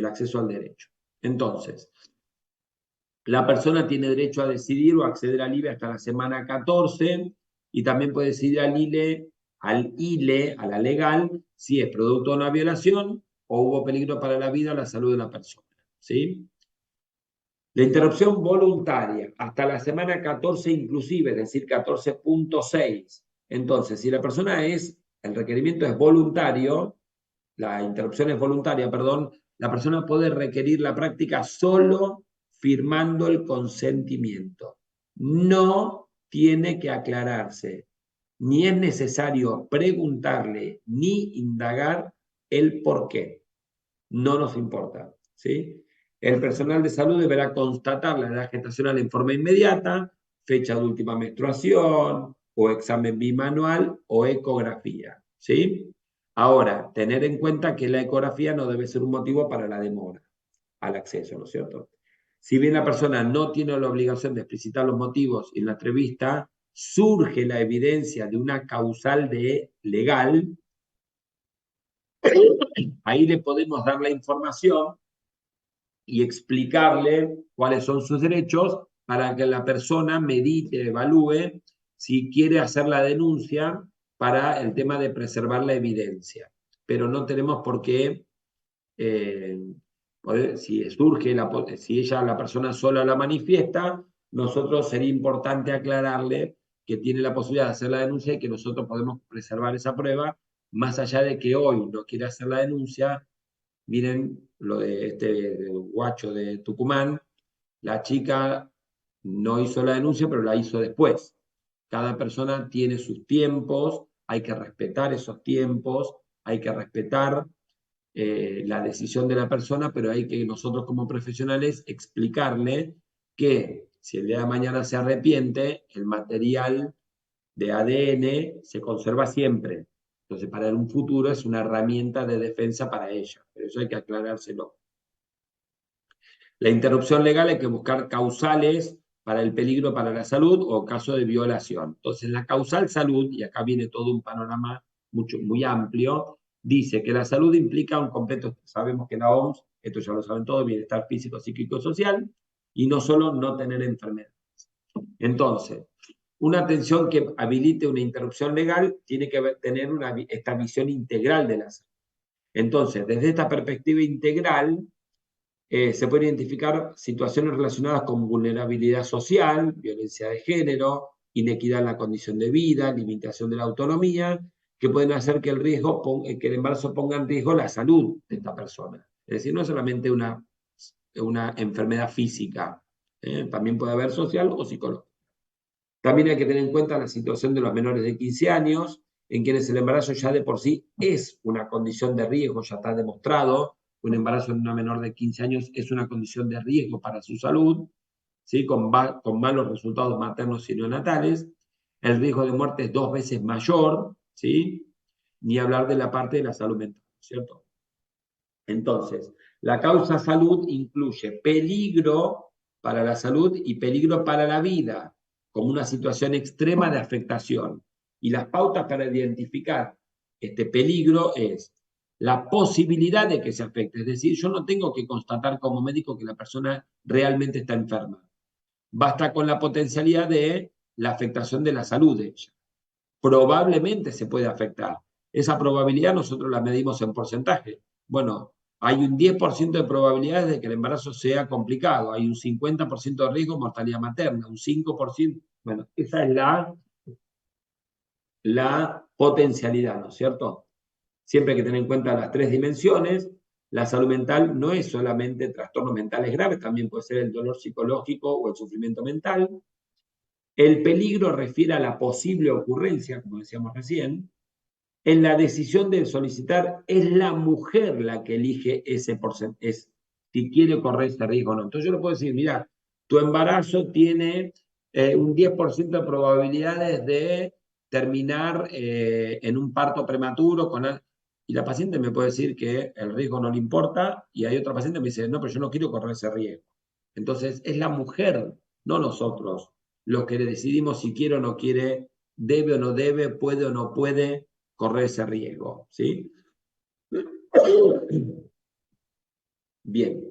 Speaker 1: acceso al derecho. Entonces, la persona tiene derecho a decidir o acceder al IVE hasta la semana 14 y también puede decidir al ILE, a la legal, si es producto de una violación o hubo peligro para la vida o la salud de la persona, ¿sí? La interrupción voluntaria hasta la semana 14 inclusive, es decir, 14.6. Entonces, si el requerimiento es voluntario, la interrupción es voluntaria, perdón, la persona puede requerir la práctica solo firmando el consentimiento. No tiene que aclararse, ni es necesario preguntarle ni indagar el por qué. No nos importa, ¿sí? El personal de salud deberá constatar la edad gestacional en forma inmediata, fecha de última menstruación, o examen bimanual o ecografía, ¿sí? Ahora, tener en cuenta que la ecografía no debe ser un motivo para la demora al acceso, ¿no es cierto? Si bien la persona no tiene la obligación de explicitar los motivos en la entrevista, surge la evidencia de una causal legal, ahí le podemos dar la información y explicarle cuáles son sus derechos para que la persona medite, evalúe si quiere hacer la denuncia para el tema de preservar la evidencia. Pero no tenemos por qué, si surge, si la persona sola la manifiesta, nosotros sería importante aclararle que tiene la posibilidad de hacer la denuncia y que nosotros podemos preservar esa prueba, más allá de que hoy no quiere hacer la denuncia. Miren lo de este guacho de Tucumán, la chica no hizo la denuncia, pero la hizo después. Cada persona tiene sus tiempos, hay que respetar esos tiempos, hay que respetar la decisión de la persona, pero hay que nosotros como profesionales explicarle que si el día de mañana se arrepiente, el material de ADN se conserva siempre. Entonces, para un futuro es una herramienta de defensa para ella, pero eso hay que aclarárselo. La interrupción legal hay que buscar causales para el peligro para la salud o caso de violación. Entonces, la causal salud, y acá viene todo un panorama muy amplio, dice que la salud implica un completo, sabemos que la OMS, esto ya lo saben todos, bienestar físico, psíquico y social, y no solo no tener enfermedades. Entonces, una atención que habilite una interrupción legal tiene que tener esta visión integral de la salud. Entonces, desde esta perspectiva integral, se pueden identificar situaciones relacionadas con vulnerabilidad social, violencia de género, inequidad en la condición de vida, limitación de la autonomía, que pueden hacer que que el embarazo ponga en riesgo la salud de esta persona. Es decir, no es solamente una enfermedad física, también puede haber social o psicológica. También hay que tener en cuenta la situación de los menores de 15 años, en quienes el embarazo ya de por sí es una condición de riesgo, ya está demostrado. Un embarazo en una menor de 15 años es una condición de riesgo para su salud, ¿sí? Con malos resultados maternos y neonatales. El riesgo de muerte es 2 veces mayor, ¿sí? Ni hablar de la parte de la salud mental, ¿cierto? Entonces, la causa salud incluye peligro para la salud y peligro para la vida, como una situación extrema de afectación. Y las pautas para identificar este peligro es la posibilidad de que se afecte. Es decir, yo no tengo que constatar como médico que la persona realmente está enferma. Basta con la potencialidad de la afectación de la salud de ella. Probablemente se puede afectar. Esa probabilidad nosotros la medimos en porcentaje. Bueno, hay un 10% de probabilidades de que el embarazo sea complicado, hay un 50% de riesgo de mortalidad materna, un 5%. Bueno, esa es la potencialidad, ¿no es cierto? Siempre hay que tener en cuenta las 3 dimensiones. La salud mental no es solamente trastornos mentales graves, también puede ser el dolor psicológico o el sufrimiento mental. El peligro refiere a la posible ocurrencia, como decíamos recién. En la decisión de solicitar es la mujer la que elige ese porcentaje, si quiere correr ese riesgo o no. Entonces yo le puedo decir, mira, tu embarazo tiene un 10% de probabilidades de terminar en un parto prematuro y la paciente me puede decir que el riesgo no le importa y hay otra paciente que me dice, no, pero yo no quiero correr ese riesgo. Entonces es la mujer, no nosotros, los que le decidimos si quiere o no quiere, debe o no debe, puede o no puede correr ese riesgo, ¿sí? Bien.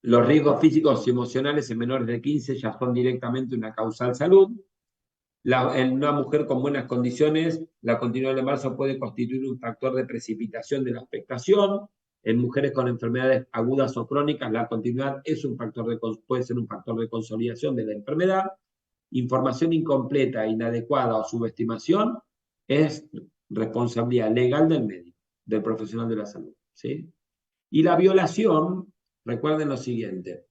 Speaker 1: Los riesgos físicos y emocionales en menores de 15 ya son directamente una causal salud. En una mujer con buenas condiciones, la continuidad del embarazo puede constituir un factor de precipitación de la expectación. En mujeres con enfermedades agudas o crónicas, la continuidad puede ser un factor de consolidación de la enfermedad. Información incompleta, inadecuada o subestimación es responsabilidad legal del médico, del profesional de la salud, ¿sí? Y la violación, recuerden lo siguiente,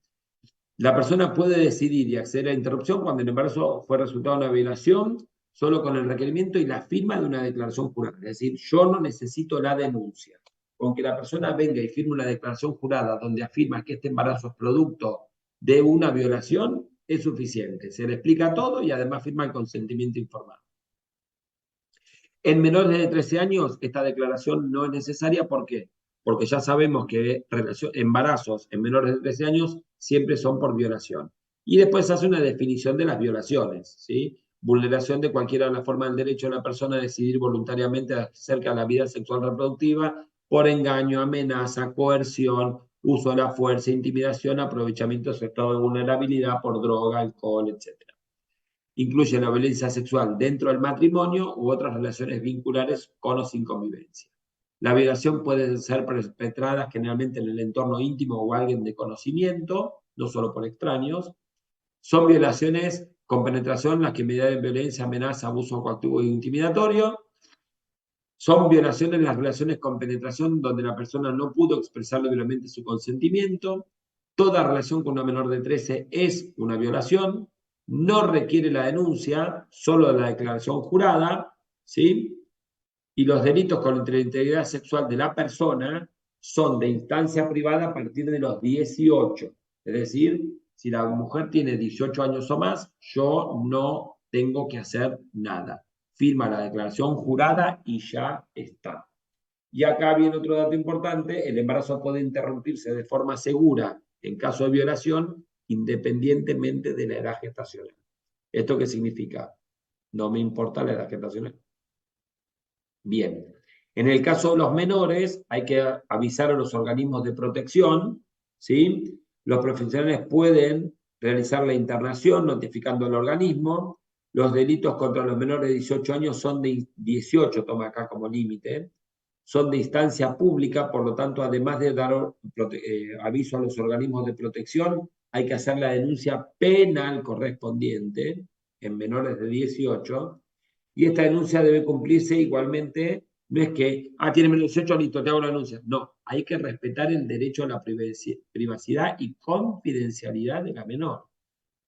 Speaker 1: la persona puede decidir y acceder a la interrupción cuando el embarazo fue resultado de una violación, solo con el requerimiento y la firma de una declaración jurada. Es decir, yo no necesito la denuncia. Con que la persona venga y firme una declaración jurada donde afirma que este embarazo es producto de una violación, es suficiente. Se le explica todo y además firma el consentimiento informado. En menores de 13 años, esta declaración no es necesaria. ¿Por qué? Porque ya sabemos que embarazos en menores de 13 años siempre son por violación. Y después hace una definición de las violaciones, ¿sí? Vulneración de cualquiera de las formas del derecho de la persona a decidir voluntariamente acerca de la vida sexual reproductiva por engaño, amenaza, coerción, uso de la fuerza, intimidación, aprovechamiento de su estado de vulnerabilidad por droga, alcohol, etc. Incluye la violencia sexual dentro del matrimonio u otras relaciones vinculares con o sin convivencia. La violación puede ser perpetrada generalmente en el entorno íntimo o alguien de conocimiento, no solo por extraños. Son violaciones con penetración las que median violencia, amenaza, abuso coactivo e intimidatorio. Son violaciones las relaciones con penetración donde la persona no pudo expresar libremente su consentimiento. Toda relación con una menor de 13 es una violación. No requiere la denuncia, solo la declaración jurada, ¿sí? Y los delitos contra la integridad sexual de la persona son de instancia privada a partir de los 18. Es decir, si la mujer tiene 18 años o más, yo no tengo que hacer nada. Firma la declaración jurada y ya está. Y acá viene otro dato importante, el embarazo puede interrumpirse de forma segura en caso de violación, independientemente de la edad gestacional. ¿Esto qué significa? No me importa la edad gestacional. Bien. En el caso de los menores, hay que avisar a los organismos de protección, ¿sí? Los profesionales pueden realizar la internación notificando al organismo. Los delitos contra los menores de 18 años son de 18, toma acá como límite, son de instancia pública, por lo tanto, además de dar aviso a los organismos de protección, hay que hacer la denuncia penal correspondiente en menores de 18, y esta denuncia debe cumplirse igualmente. No es que, tiene menos de 18, listo, te hago la denuncia. No, hay que respetar el derecho a la privacidad y confidencialidad de la menor.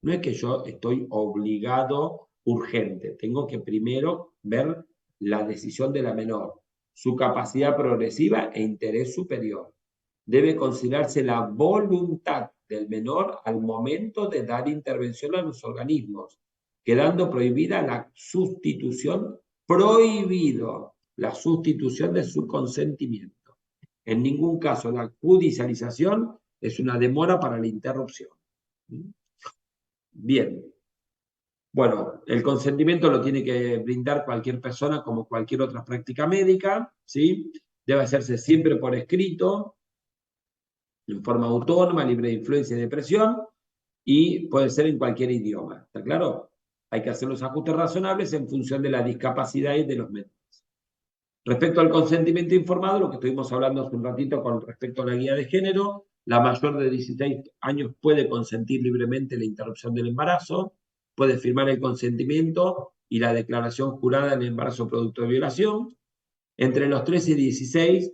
Speaker 1: No es que yo estoy obligado urgente, tengo que primero ver la decisión de la menor, su capacidad progresiva e interés superior. Debe considerarse la voluntad del menor al momento de dar intervención a los organismos, quedando prohibida la sustitución, la sustitución de su consentimiento. En ningún caso la judicialización es una demora para la interrupción. Bien. Bueno, el consentimiento lo tiene que brindar cualquier persona como cualquier otra práctica médica, ¿sí? Debe hacerse siempre por escrito, en forma autónoma, libre de influencia y de presión, y puede ser en cualquier idioma, ¿está claro? Hay que hacer los ajustes razonables en función de la discapacidad y de los menores. Respecto al consentimiento informado, lo que estuvimos hablando hace un ratito con respecto a la guía de género, la mayor de 16 años puede consentir libremente la interrupción del embarazo, puede firmar el consentimiento y la declaración jurada en el embarazo producto de violación. Entre los 13 y 16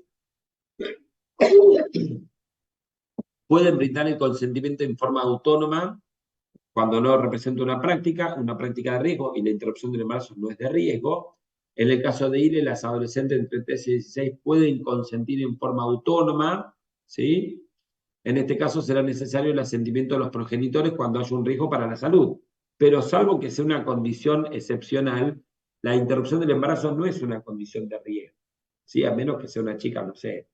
Speaker 1: pueden brindar el consentimiento en forma autónoma cuando no representa una práctica de riesgo y la interrupción del embarazo no es de riesgo. En el caso de ILE, las adolescentes entre 13 y 16 pueden consentir en forma autónoma, ¿sí? En este caso será necesario el asentimiento de los progenitores cuando haya un riesgo para la salud. Pero salvo que sea una condición excepcional, la interrupción del embarazo no es una condición de riesgo, ¿sí? A menos que sea una chica, no sé,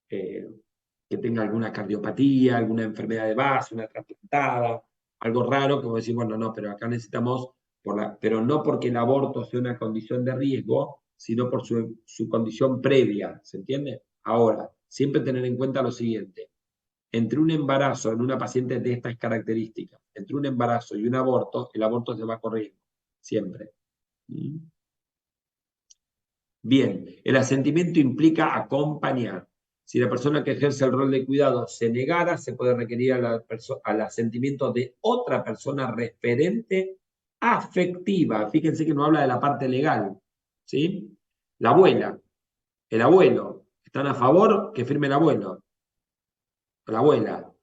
Speaker 1: que tenga alguna cardiopatía, alguna enfermedad de base, una trasplantada, algo raro, como decir, bueno, no, pero acá necesitamos, pero no porque el aborto sea una condición de riesgo, sino por su condición previa, ¿se entiende? Ahora, siempre tener en cuenta lo siguiente, entre un embarazo en una paciente de estas características, entre un embarazo y un aborto, el aborto se va corriendo, siempre. Bien, el asentimiento implica acompañar. Si la persona que ejerce el rol de cuidado se negara, se puede requerir al asentimiento de otra persona referente afectiva. Fíjense que no habla de la parte legal, ¿sí? La abuela, el abuelo, ¿están a favor? Que firme el abuelo. La abuela,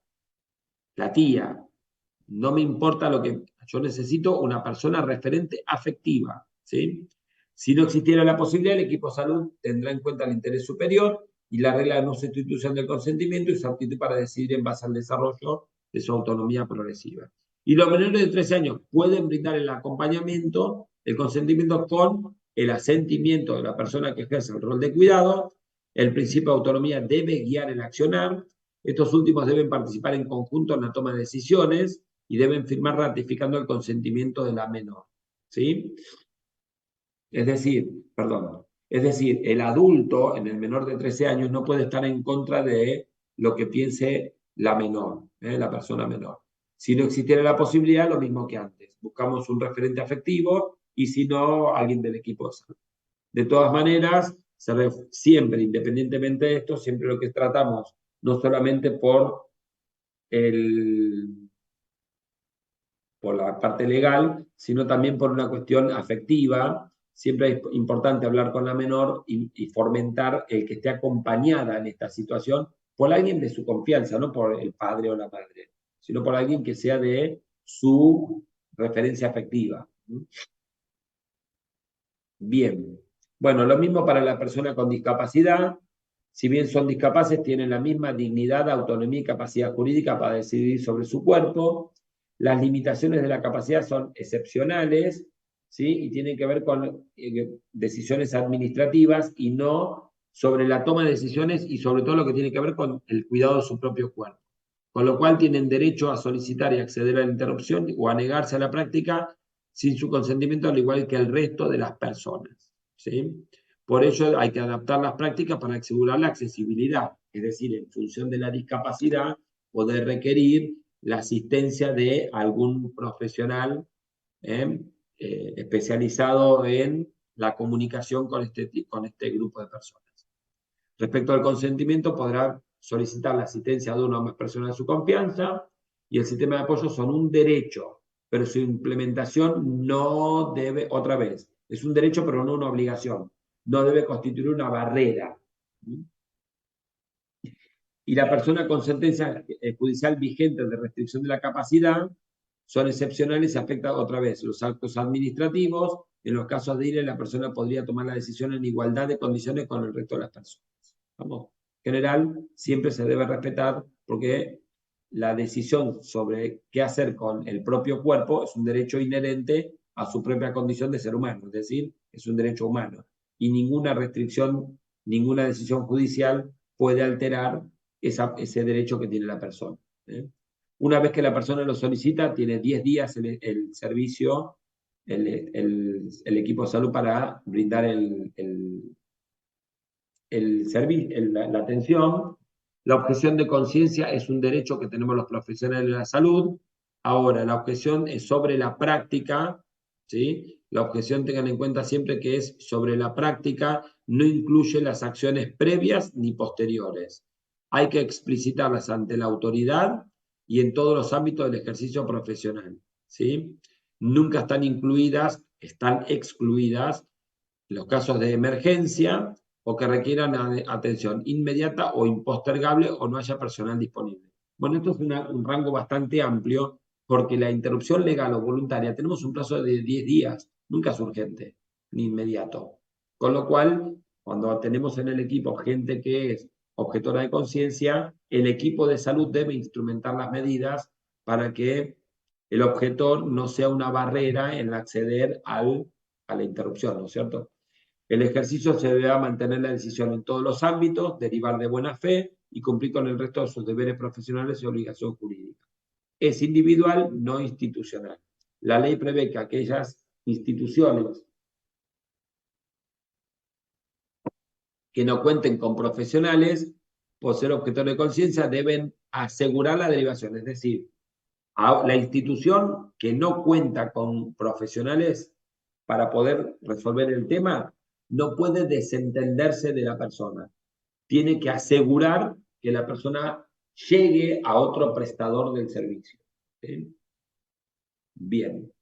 Speaker 1: la tía. No me importa lo que... Yo necesito una persona referente afectiva, ¿sí? Si no existiera la posibilidad, el equipo de salud tendrá en cuenta el interés superior y la regla de no sustitución del consentimiento y su aptitud para decidir en base al desarrollo de su autonomía progresiva. Y los menores de 13 años pueden brindar el acompañamiento, el consentimiento con el asentimiento de la persona que ejerce el rol de cuidado. El principio de autonomía debe guiar el accionar. Estos últimos deben participar en conjunto en la toma de decisiones y deben firmar ratificando el consentimiento de la menor, ¿sí? Es decir, el adulto en el menor de 13 años no puede estar en contra de lo que piense la menor, la persona menor. Si no existiera la posibilidad, lo mismo que antes. Buscamos un referente afectivo y si no, alguien del equipo de salud. De todas maneras, siempre, independientemente de esto, siempre lo que tratamos, no solamente por la parte legal, sino también por una cuestión afectiva. Siempre es importante hablar con la menor y fomentar el que esté acompañada en esta situación por alguien de su confianza, no por el padre o la madre, sino por alguien que sea de su referencia afectiva. Bien. Bueno, lo mismo para la persona con discapacidad. Si bien son discapaces, tienen la misma dignidad, autonomía y capacidad jurídica para decidir sobre su cuerpo. Las limitaciones de la capacidad son excepcionales, ¿sí? Y tienen que ver con decisiones administrativas y no sobre la toma de decisiones y sobre todo lo que tiene que ver con el cuidado de su propio cuerpo. Con lo cual tienen derecho a solicitar y acceder a la interrupción o a negarse a la práctica sin su consentimiento, al igual que el resto de las personas, ¿sí? Por ello hay que adaptar las prácticas para asegurar la accesibilidad, es decir, en función de la discapacidad, poder requerir la asistencia de algún profesional especializado en la comunicación con este grupo de personas. Respecto al consentimiento, podrá solicitar la asistencia de una o más personas de su confianza, y el sistema de apoyo son un derecho, pero su implementación no debe, otra vez, es un derecho pero no una obligación, no debe constituir una barrera. Y la persona con sentencia judicial vigente de restricción de la capacidad son excepcionales y afectan otra vez los actos administrativos. En los casos de IRE, la persona podría tomar la decisión en igualdad de condiciones con el resto de las personas. ¿Vamos? En general, siempre se debe respetar porque la decisión sobre qué hacer con el propio cuerpo es un derecho inherente a su propia condición de ser humano, es decir, es un derecho humano. Y ninguna restricción, ninguna decisión judicial puede alterar ese derecho que tiene la persona. Una vez que la persona lo solicita, tiene 10 días el servicio, el equipo de salud para brindar la atención. La objeción de conciencia es un derecho que tenemos los profesionales de la salud. Ahora, la objeción es sobre la práctica, ¿sí? La objeción, tengan en cuenta siempre que es sobre la práctica, no incluye las acciones previas ni posteriores. Hay que explicitarlas ante la autoridad y en todos los ámbitos del ejercicio profesional, ¿sí? Nunca están incluidas, están excluidas los casos de emergencia o que requieran atención inmediata o impostergable o no haya personal disponible. Bueno, esto es un rango bastante amplio porque la interrupción legal o voluntaria tenemos un plazo de 10 días, nunca es urgente ni inmediato. Con lo cual, cuando tenemos en el equipo gente que es objetora de conciencia, el equipo de salud debe instrumentar las medidas para que el objetor no sea una barrera en acceder a la interrupción, ¿no es cierto? El ejercicio se debe mantener la decisión en todos los ámbitos, derivar de buena fe y cumplir con el resto de sus deberes profesionales y obligación jurídica. Es individual, no institucional. La ley prevé que aquellas instituciones que no cuenten con profesionales, por ser objetor de conciencia, deben asegurar la derivación. Es decir, la institución que no cuenta con profesionales para poder resolver el tema, no puede desentenderse de la persona. Tiene que asegurar que la persona llegue a otro prestador del servicio. ¿Sí? Bien.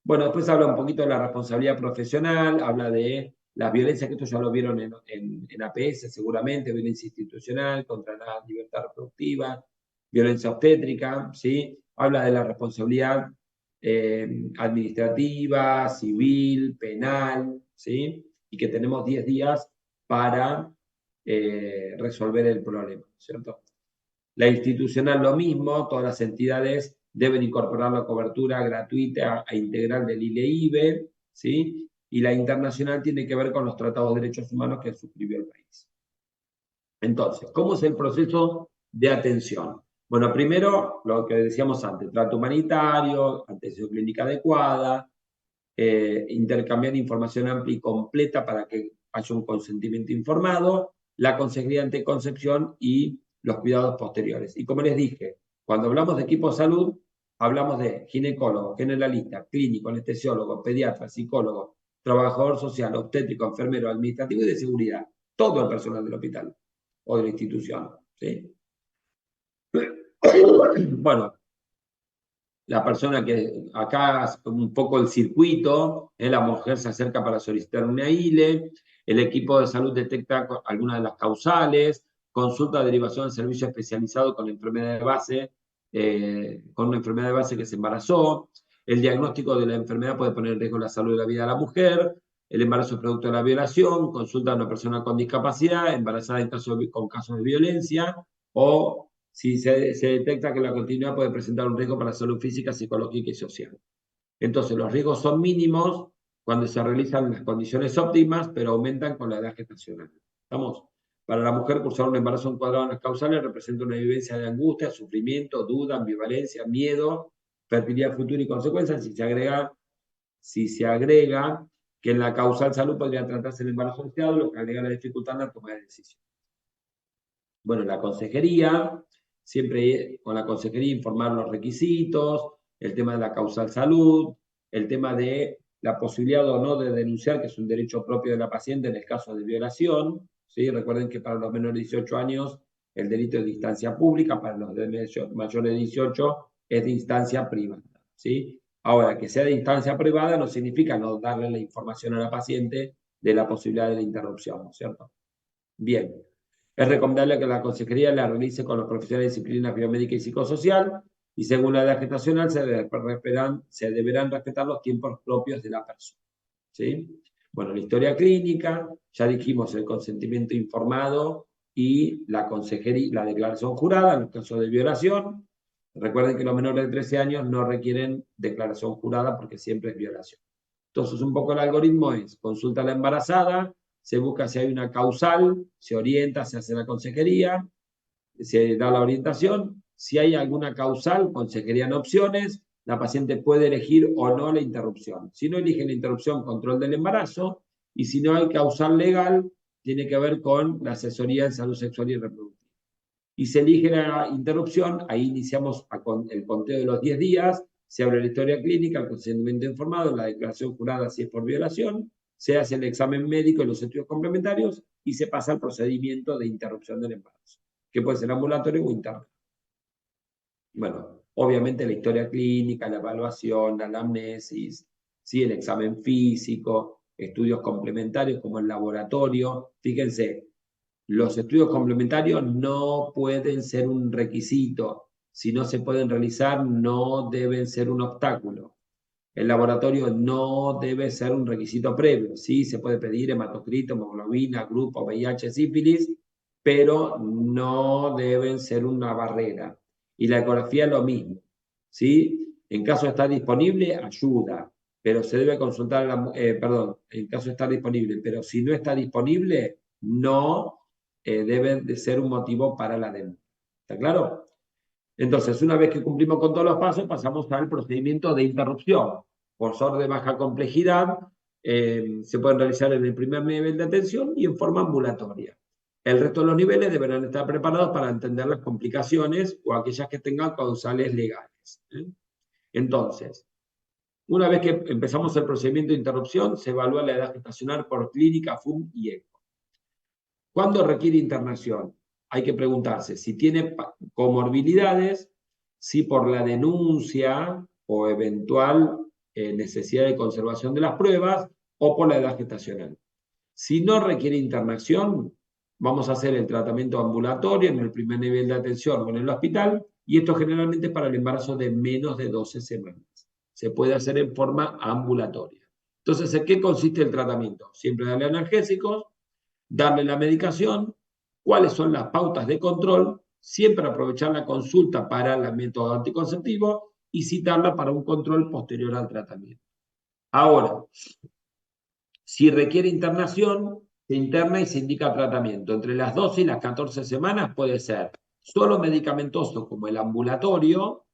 Speaker 1: Bueno, después habla un poquito de la responsabilidad profesional, habla de las violencias, que esto ya lo vieron en APS seguramente, violencia institucional contra la libertad reproductiva, violencia obstétrica, ¿sí? Habla de la responsabilidad administrativa, civil, penal, ¿sí? Y que tenemos 10 días para resolver el problema, ¿cierto? La institucional lo mismo, todas las entidades deben incorporar la cobertura gratuita e integral del ILE-IBE, ¿sí? Y la internacional tiene que ver con los tratados de derechos humanos que suscribió el país. Entonces, ¿cómo es el proceso de atención? Bueno, primero, lo que decíamos antes, trato humanitario, atención clínica adecuada, intercambiar información amplia y completa para que haya un consentimiento informado, la consejería anticoncepción y los cuidados posteriores. Y como les dije, cuando hablamos de equipo de salud, hablamos de ginecólogo, generalista, clínico, anestesiólogo, pediatra, psicólogo, trabajador social, obstétrico, enfermero, administrativo y de seguridad. Todo el personal del hospital o de la institución. ¿Sí? Bueno, la persona que acá hace un poco el circuito, la mujer se acerca para solicitar una ILE, el equipo de salud detecta algunas de las causales, consulta derivación al servicio especializado con la enfermedad de base, con una enfermedad de base que se embarazó, el diagnóstico de la enfermedad puede poner en riesgo la salud y la vida de la mujer, el embarazo es producto de la violación, consulta a una persona con discapacidad, embarazada con casos de violencia, o si se detecta que la continuidad puede presentar un riesgo para la salud física, psicológica y social. Entonces, los riesgos son mínimos cuando se realizan las condiciones óptimas, pero aumentan con la edad gestacional. ¿Estamos? Para la mujer, cursar un embarazo encuadrado en las causales representa una vivencia de angustia, sufrimiento, duda, ambivalencia, miedo, fertilidad futura y consecuencias. Si se agrega si se agrega que en la causal salud podría tratarse el embarazo deseado, lo que agrega la dificultad en la toma de decisión. Bueno, la consejería, siempre con la consejería informar los requisitos, el tema de la causal salud, el tema de la posibilidad o no de denunciar, que es un derecho propio de la paciente en el caso de violación. ¿Sí? Recuerden que para los menores de 18 años el delito es de instancia pública, para los de mayores de 18 es de instancia privada. ¿Sí? Ahora, que sea de instancia privada no significa no darle la información a la paciente de la posibilidad de la interrupción, ¿no es cierto? Bien. Es recomendable que la consejería la realice con los profesionales de disciplina biomédica y psicosocial, y según la edad gestacional se deberán respetar los tiempos propios de la persona. ¿Sí? Bueno, la historia clínica, ya dijimos el consentimiento informado y la consejería, la declaración jurada en los casos de violación. Recuerden que los menores de 13 años no requieren declaración jurada porque siempre es violación. Entonces, un poco el algoritmo es: consulta a la embarazada, se busca si hay una causal, se orienta, se hace la consejería, se da la orientación. Si hay alguna causal, consejería en opciones, la paciente puede elegir o no la interrupción. Si no elige la interrupción, control del embarazo, y si no hay causal legal, tiene que ver con la asesoría en salud sexual y reproductiva. Y se elige la interrupción, ahí iniciamos el conteo de los 10 días, se abre la historia clínica, el consentimiento informado, la declaración jurada si es por violación, se hace el examen médico y los estudios complementarios y se pasa al procedimiento de interrupción del embarazo, que puede ser ambulatorio o interno. Bueno, obviamente la historia clínica, la evaluación, la anamnesis, ¿sí? El examen físico, estudios complementarios como el laboratorio. Fíjense, los estudios complementarios no pueden ser un requisito. Si no se pueden realizar, no deben ser un obstáculo. El laboratorio no debe ser un requisito previo. Sí, se puede pedir hematocrito, hemoglobina, grupo, VIH, sífilis, pero no deben ser una barrera. Y la ecografía lo mismo. ¿Sí? En caso de estar disponible, ayuda, pero se debe consultar, en caso de estar disponible, pero si no está disponible, no debe de ser un motivo para la demora. ¿Está claro? Entonces, una vez que cumplimos con todos los pasos, pasamos al procedimiento de interrupción. Por SOR de baja complejidad, se pueden realizar en el primer nivel de atención y en forma ambulatoria. El resto de los niveles deberán estar preparados para entender las complicaciones o aquellas que tengan causales legales. Entonces, una vez que empezamos el procedimiento de interrupción, se evalúa la edad gestacional por clínica, FUM y ECO. ¿Cuándo requiere internación? Hay que preguntarse si tiene comorbilidades, si por la denuncia o eventual necesidad de conservación de las pruebas o por la edad gestacional. Si no requiere internación, vamos a hacer el tratamiento ambulatorio en el primer nivel de atención o en el hospital, y esto generalmente es para el embarazo de menos de 12 semanas. Se puede hacer en forma ambulatoria. Entonces, ¿en qué consiste el tratamiento? Siempre darle analgésicos, darle la medicación, cuáles son las pautas de control, siempre aprovechar la consulta para el método anticonceptivo y citarla para un control posterior al tratamiento. Ahora, si requiere internación, se interna y se indica tratamiento. Entre las 12 y las 14 semanas puede ser solo medicamentoso como el ambulatorio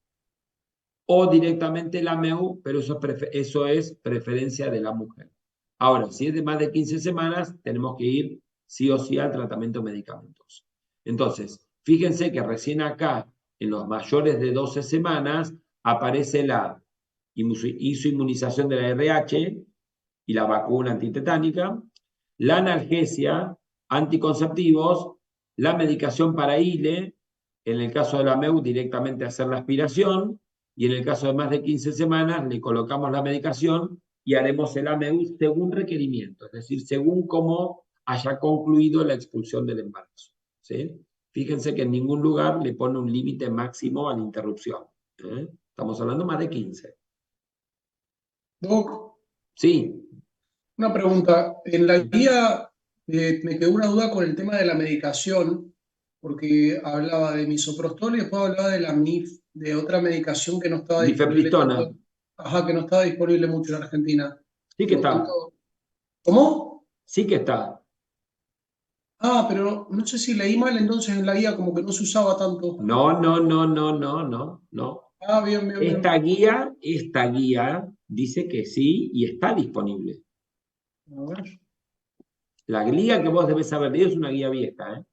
Speaker 1: o directamente la AMEU, pero eso es preferencia de la mujer. Ahora, si es de más de 15 semanas, tenemos que ir sí o sí al tratamiento medicamentoso. Entonces, fíjense que recién acá, en los mayores de 12 semanas, aparece la isoinmunización de la RH y la vacuna antitetánica, la analgesia, anticonceptivos, la medicación para ILE, en el caso de la AMEU directamente hacer la aspiración, y en el caso de más de 15 semanas le colocamos la medicación y haremos el AMEU según requerimiento, es decir, según cómo haya concluido la expulsión del embarazo. ¿Sí? Fíjense que en ningún lugar le pone un límite máximo a la interrupción. Estamos hablando más de 15.
Speaker 6: Doc,
Speaker 1: Sí.
Speaker 6: una pregunta. En la guía me quedó una duda con el tema de la medicación, porque hablaba de misoprostol y después hablaba de la MIF, de otra medicación que no estaba disponible.
Speaker 1: Mifepristona.
Speaker 6: Ajá, que no estaba disponible mucho en Argentina.
Speaker 1: Sí que está.
Speaker 6: ¿Cómo?
Speaker 1: Sí que está.
Speaker 6: Ah, pero no sé si leí mal entonces en la guía, como que no se usaba tanto.
Speaker 1: No.
Speaker 6: Ah, bien, bien, bien.
Speaker 1: Esta guía dice que sí y está disponible.
Speaker 6: A ver.
Speaker 1: La guía que vos debés haber leído es una guía vieja,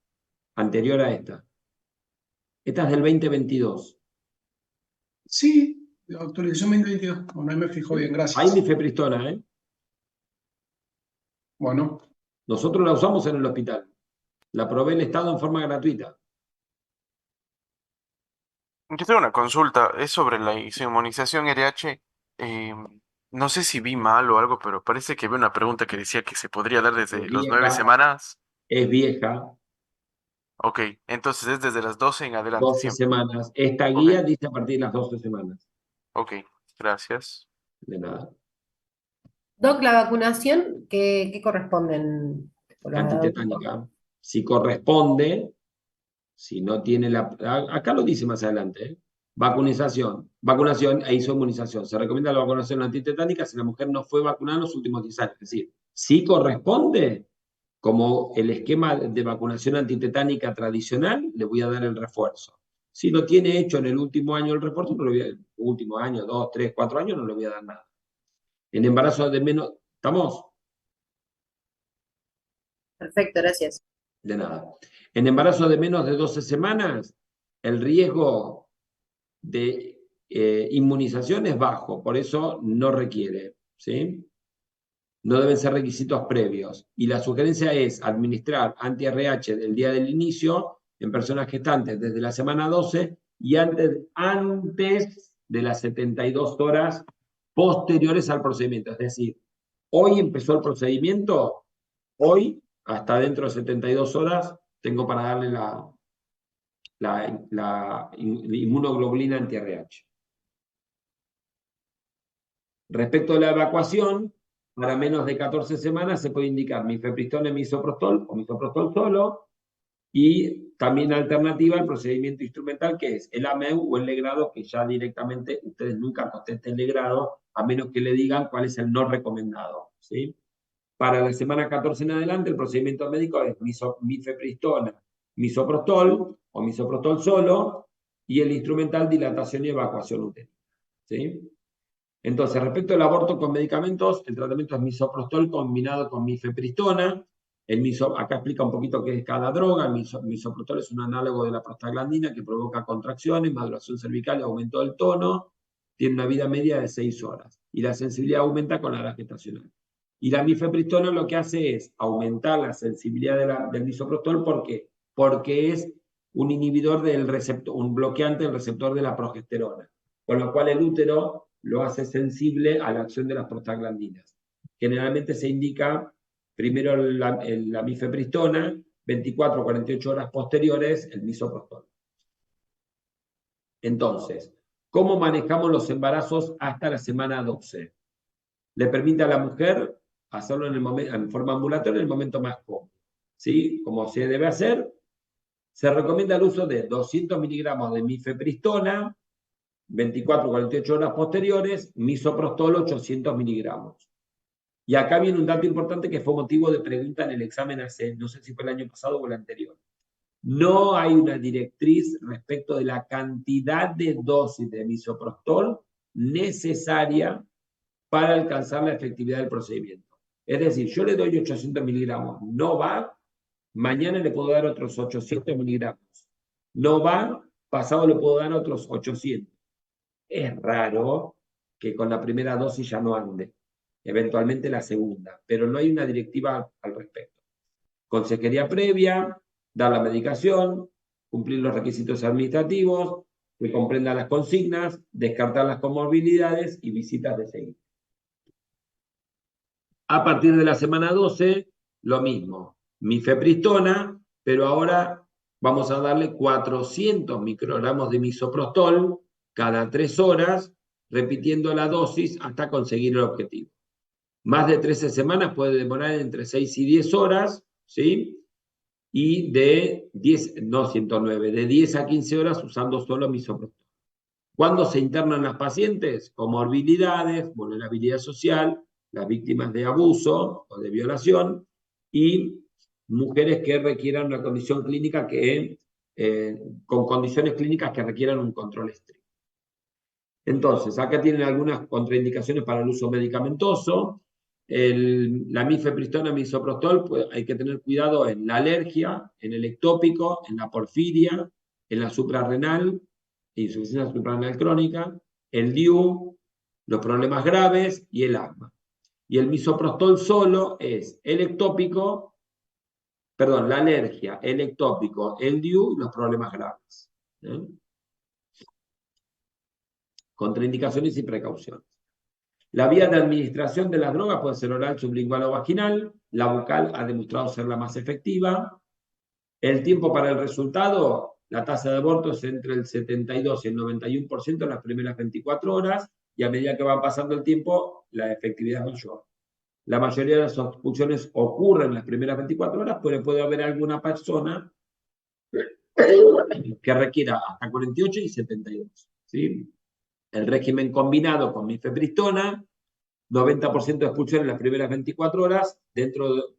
Speaker 1: anterior a esta. Esta es del 2022.
Speaker 6: Sí, la actualización 2022. Bueno, ahí me fijo bien,
Speaker 1: Hay
Speaker 6: gracias.
Speaker 1: mifepristona,
Speaker 6: Bueno,
Speaker 1: Nosotros la usamos en el hospital. La provee el Estado en forma gratuita.
Speaker 8: Yo tengo una consulta, es sobre la inmunización RH. eh, no sé si vi mal o algo, pero parece que vi una pregunta que decía que se podría dar desde
Speaker 1: Es
Speaker 8: los 9
Speaker 1: vieja,
Speaker 8: semanas.
Speaker 1: es vieja,
Speaker 8: Ok, entonces es desde las 12 en adelante
Speaker 1: 12
Speaker 8: siempre.
Speaker 1: semanas. Esta
Speaker 8: Ok,
Speaker 1: guía dice a partir de las 12 semanas.
Speaker 8: ok, gracias.
Speaker 1: De nada.
Speaker 2: Doc, la vacunación, ¿qué corresponden?
Speaker 1: Antitetánica. Si corresponde, si no tiene la... Acá lo dice más adelante, vacunación e inmunización. Se recomienda la vacunación antitetánica si la mujer no fue vacunada en los últimos 10 años. Es decir, si corresponde, como el esquema de vacunación antitetánica tradicional, le voy a dar el refuerzo. Si lo tiene hecho en el último año el refuerzo, no le voy a, último año, 2, 3, 4 años, no le voy a dar nada. En embarazo de menos, ¿estamos?
Speaker 2: Perfecto, gracias.
Speaker 1: De nada. En embarazo de menos de 12 semanas, el riesgo de inmunización es bajo, por eso no requiere, ¿sí? No deben ser requisitos previos. Y la sugerencia es administrar anti-RH del día del inicio en personas gestantes desde la semana 12 y antes de las 72 horas posteriores al procedimiento. Es decir, hoy empezó el procedimiento, hoy, hasta dentro de 72 horas, tengo para darle la inmunoglobulina anti-RH. Respecto a la evacuación, para menos de 14 semanas se puede indicar mifepristona, misoprostol o misoprostol solo, y también alternativa al procedimiento instrumental que es el AMEU o el legrado, que ya directamente ustedes nunca contesten legrado, a menos que le digan cuál es el no recomendado, ¿sí? Para la semana 14 en adelante, el procedimiento médico es mifepristona, misoprostol o misoprostol solo, y el instrumental dilatación y evacuación uterina, ¿sí? Entonces, respecto al aborto con medicamentos, el tratamiento es misoprostol combinado con mifepristona. Acá explica un poquito qué es cada droga. El misoprostol es un análogo de la prostaglandina que provoca contracciones, maduración cervical y aumento del tono. Tiene una vida media de 6 horas. Y la sensibilidad aumenta con la edad gestacional. Y la mifepristona lo que hace es aumentar la sensibilidad del misoprostol. ¿Por qué? Porque es un inhibidor del receptor, un bloqueante del receptor de la progesterona. Con lo cual el útero lo hace sensible a la acción de las prostaglandinas. Generalmente se indica primero la mifepristona, 24 o 48 horas posteriores el misoprostol. Entonces, ¿cómo manejamos los embarazos hasta la semana 12? Le permite a la mujer hacerlo en forma ambulatoria en el momento más cómodo. ¿Sí? Como se debe hacer, se recomienda el uso de 200 miligramos de mifepristona, 24 o 48 horas posteriores, misoprostol 800 miligramos. Y acá viene un dato importante que fue motivo de pregunta en el examen hace, no sé si fue el año pasado o el anterior. No hay una directriz respecto de la cantidad de dosis de misoprostol necesaria para alcanzar la efectividad del procedimiento. Es decir, yo le doy 800 miligramos, no va, mañana le puedo dar otros 800 miligramos. No va, pasado le puedo dar otros 800. Es raro que con la primera dosis ya no ande, eventualmente la segunda, pero no hay una directiva al respecto. Consejería previa, dar la medicación, cumplir los requisitos administrativos, que comprenda las consignas, descartar las comorbilidades y visitas de seguimiento. A partir de la semana 12, lo mismo, mifepristona, pero ahora vamos a darle 400 microgramos de misoprostol cada 3 horas, repitiendo la dosis hasta conseguir el objetivo. Más de 13 semanas puede demorar entre 6 y 10 horas, ¿sí? Y de 10 a 15 horas usando solo misoprostol. ¿Cuándo se internan las pacientes? Comorbilidades, vulnerabilidad social, las víctimas de abuso o de violación y mujeres que requieran una condición clínica con condiciones clínicas que requieran un control estricto. Entonces, acá tienen algunas contraindicaciones para el uso medicamentoso. La mifepristona, misoprostol, pues hay que tener cuidado en la alergia, en el ectópico, en la porfiria, en la suprarrenal, insuficiencia suprarrenal crónica, el DIU, los problemas graves y el asma. Y el misoprostol solo es el ectópico, perdón, la alergia, el ectópico, el DIU y los problemas graves. Contraindicaciones y precauciones. La vía de administración de las drogas puede ser oral, sublingual o vaginal. La bucal ha demostrado ser la más efectiva. El tiempo para el resultado, la tasa de aborto es entre el 72 y el 91% en las primeras 24 horas, y a medida que va pasando el tiempo, la efectividad es mayor. La mayoría de las expulsiones ocurren en las primeras 24 horas, pero puede haber alguna persona que requiera hasta 48 y 72. ¿Sí? El régimen combinado con mifepristona, 90% de expulsión en las primeras 24 horas,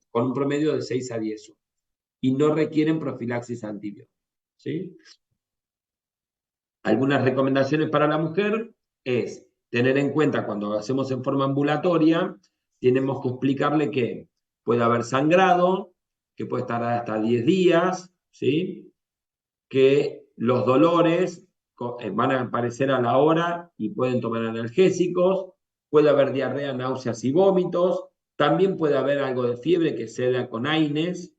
Speaker 1: con un promedio de 6 a 10 horas. Y no requieren profilaxis antibiótica. ¿Sí? Algunas recomendaciones para la mujer es tener en cuenta cuando lo hacemos en forma ambulatoria, tenemos que explicarle que puede haber sangrado, que puede estar hasta 10 días, ¿sí? Que los dolores van a aparecer a la hora y pueden tomar analgésicos, puede haber diarrea, náuseas y vómitos, también puede haber algo de fiebre que sea con AINES.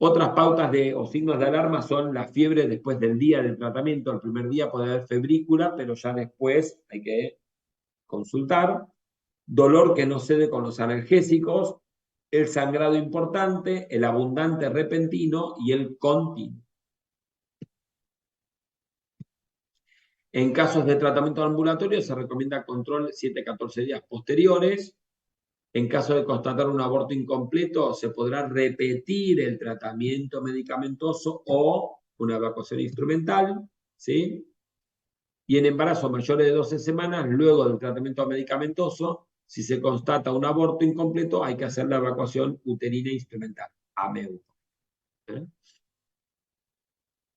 Speaker 1: Otras pautas o signos de alarma son la fiebre después del día del tratamiento. El primer día puede haber febrícula, pero ya después hay que consultar. Dolor que no cede con los analgésicos, el sangrado importante, el abundante repentino y el continuo. En casos de tratamiento ambulatorio se recomienda control 7-14 días posteriores. En caso de constatar un aborto incompleto, se podrá repetir el tratamiento medicamentoso o una evacuación instrumental, ¿sí? Y en embarazos mayores de 12 semanas, luego del tratamiento medicamentoso, si se constata un aborto incompleto, hay que hacer la evacuación uterina instrumental, AMEU.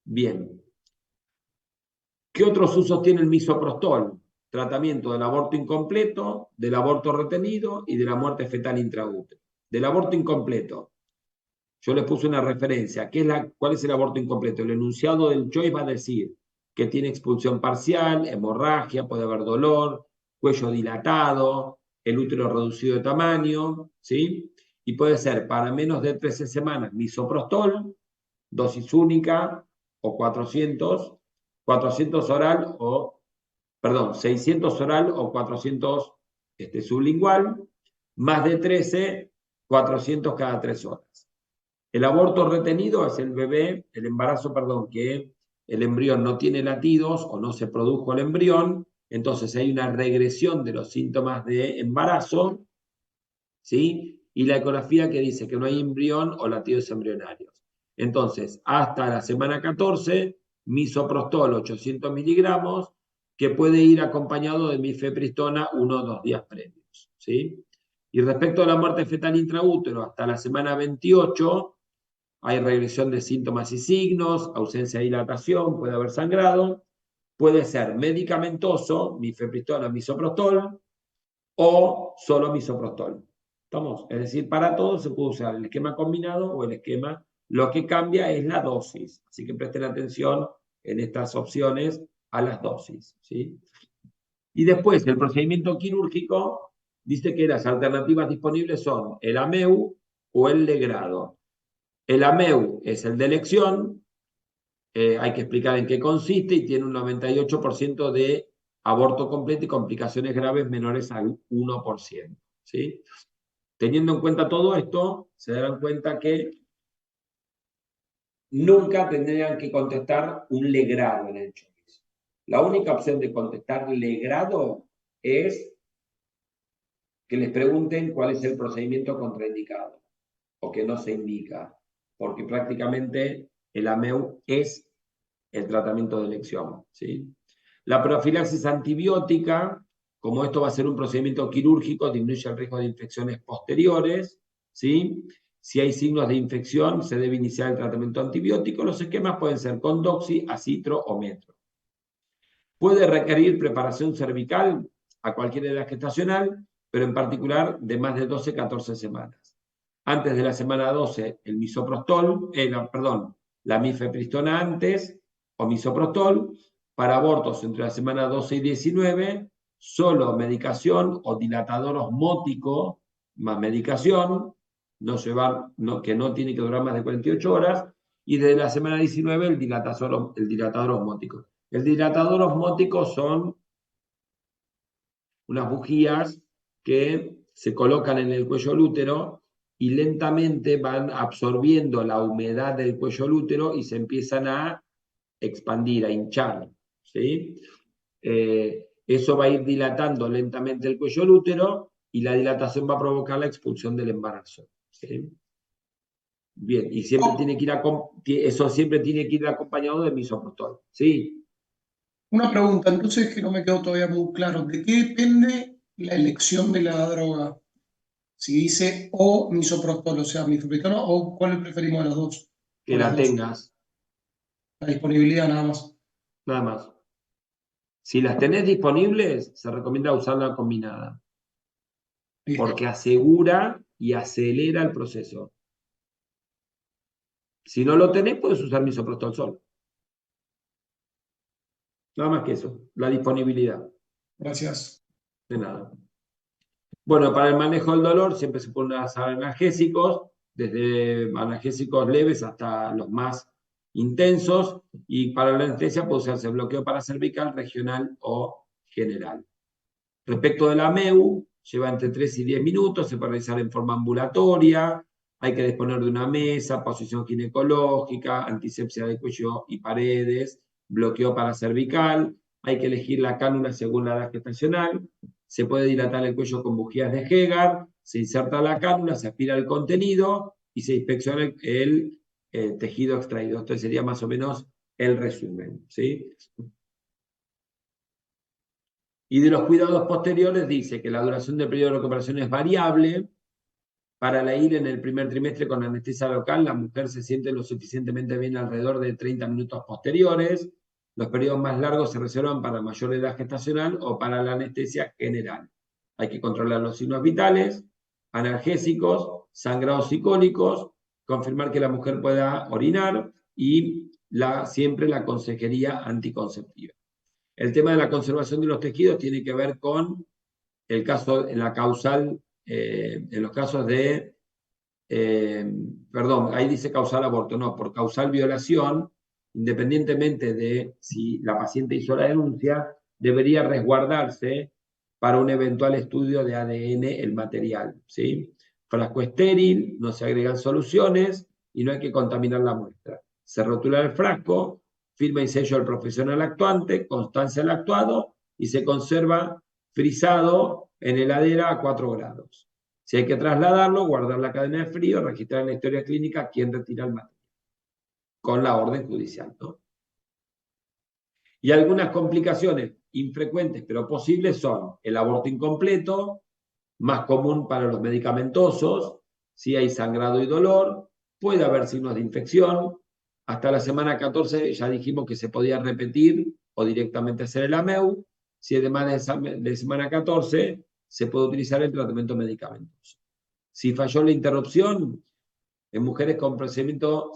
Speaker 1: Bien. ¿Qué otros usos tiene el misoprostol? Tratamiento del aborto incompleto, del aborto retenido y de la muerte fetal intraútero. Del aborto incompleto, yo les puse una referencia. ¿Cuál es el aborto incompleto? El enunciado del Choice va a decir que tiene expulsión parcial, hemorragia, puede haber dolor, cuello dilatado, el útero reducido de tamaño, ¿sí? Y puede ser para menos de 13 semanas misoprostol, dosis única o 400 oral perdón, 600 oral o 400 sublingual, más de 13, 400 cada 3 horas. El aborto retenido es el bebé, el embarazo, perdón, que el embrión no tiene latidos o no se produjo el embrión, entonces hay una regresión de los síntomas de embarazo, ¿sí? Y la ecografía que dice que no hay embrión o latidos embrionarios. Entonces, hasta la semana 14, misoprostol 800 miligramos, que puede ir acompañado de mifepristona 1 o 2 días previos, ¿sí? Y respecto a la muerte fetal intraútero, hasta la semana 28, hay regresión de síntomas y signos, ausencia de dilatación, puede haber sangrado, puede ser medicamentoso, mifepristona, misoprostol, o solo misoprostol. ¿Estamos? Es decir, para todos se puede usar el esquema combinado o el esquema. Lo que cambia es la dosis. Así que presten atención en estas opciones a las dosis, ¿sí? Y después, el procedimiento quirúrgico dice que las alternativas disponibles son el AMEU o el legrado. El AMEU es el de elección, hay que explicar en qué consiste y tiene un 98% de aborto completo y complicaciones graves menores al 1%. ¿Sí? Teniendo en cuenta todo esto, se darán cuenta que nunca tendrían que contestar un legrado en el choice. La única opción de contestar legrado es que les pregunten cuál es el procedimiento contraindicado o que no se indica, porque prácticamente el AMEU es el tratamiento de elección, ¿sí? La profilaxis antibiótica, como esto va a ser un procedimiento quirúrgico, disminuye el riesgo de infecciones posteriores, ¿sí? Si hay signos de infección, se debe iniciar el tratamiento antibiótico. Los esquemas pueden ser con doxi, acitro o metro. Puede requerir preparación cervical a cualquier edad gestacional, pero en particular de más de 12-14 semanas. Antes de la semana 12, el misoprostol, la mifepristona antes, o misoprostol. Para abortos entre la semana 12 y 19, solo medicación o dilatador osmótico más medicación, que no tiene que durar más de 48 horas, y desde la semana 19 el dilatador osmótico. El dilatador osmótico son unas bujías que se colocan en el cuello del útero y lentamente van absorbiendo la humedad del cuello del útero y se empiezan a expandir, a hinchar, ¿sí? Eso va a ir dilatando lentamente el cuello del útero y la dilatación va a provocar la expulsión del embarazo, ¿sí? Bien, y siempre eso siempre tiene que ir acompañado de misoprostol, ¿sí?
Speaker 6: Una pregunta, entonces, que no me quedó todavía muy claro. ¿De qué depende la elección de la droga? Si dice o misoprostol, o sea, mifepristona, o cuál preferimos de las dos.
Speaker 1: Que
Speaker 6: O las
Speaker 1: la
Speaker 6: dos.
Speaker 1: tengas,
Speaker 6: La disponibilidad nada más.
Speaker 1: nada más. Si las tenés disponibles, se recomienda usarla combinada,
Speaker 6: Listo.
Speaker 1: porque asegura y acelera el proceso. Si no lo tenés, puedes usar misoprostol solo. Nada más que eso, la disponibilidad.
Speaker 6: Gracias.
Speaker 1: De nada. Bueno, para el manejo del dolor siempre se pueden usar analgésicos, desde analgésicos leves hasta los más intensos, y para la anestesia puede usarse bloqueo paracervical, regional o general. Respecto de la MEU, lleva entre 3 y 10 minutos, se puede realizar en forma ambulatoria, hay que disponer de una mesa, posición ginecológica, antisepsia de cuello y paredes, bloqueo paracervical, hay que elegir la cánula según la edad gestacional, se puede dilatar el cuello con bujías de Hegar, se inserta la cánula, se aspira el contenido y se inspecciona el tejido extraído. Esto sería más o menos el resumen, ¿sí? Y de los cuidados posteriores dice que la duración del periodo de recuperación es variable. Para la IL en el primer trimestre con anestesia local, la mujer se siente lo suficientemente bien alrededor de 30 minutos posteriores. Los periodos más largos se reservan para mayor edad gestacional o para la anestesia general. Hay que controlar los signos vitales, analgésicos, sangrados y cólicos, confirmar que la mujer pueda orinar y siempre la consejería anticonceptiva. El tema de la conservación de los tejidos tiene que ver con el caso, en la causal, en los casos de, perdón, ahí dice causal aborto, no, por causal violación, independientemente de si la paciente hizo la denuncia, debería resguardarse para un eventual estudio de ADN el material, ¿sí? Frasco estéril, no se agregan soluciones y no hay que contaminar la muestra. Se rotula el frasco, firma y sello del profesional actuante, constancia del actuado y se conserva frisado en heladera a 4 grados. Si hay que trasladarlo, guardar la cadena de frío, registrar en la historia clínica quién retira el material, con la orden judicial, ¿no? Y algunas complicaciones infrecuentes pero posibles son el aborto incompleto, más común para los medicamentosos, si hay sangrado y dolor, puede haber signos de infección. Hasta la semana 14 ya dijimos que se podía repetir o directamente hacer el AMEU. Si es de más de semana 14, se puede utilizar el tratamiento medicamentoso. Si falló la interrupción, en mujeres con procedimiento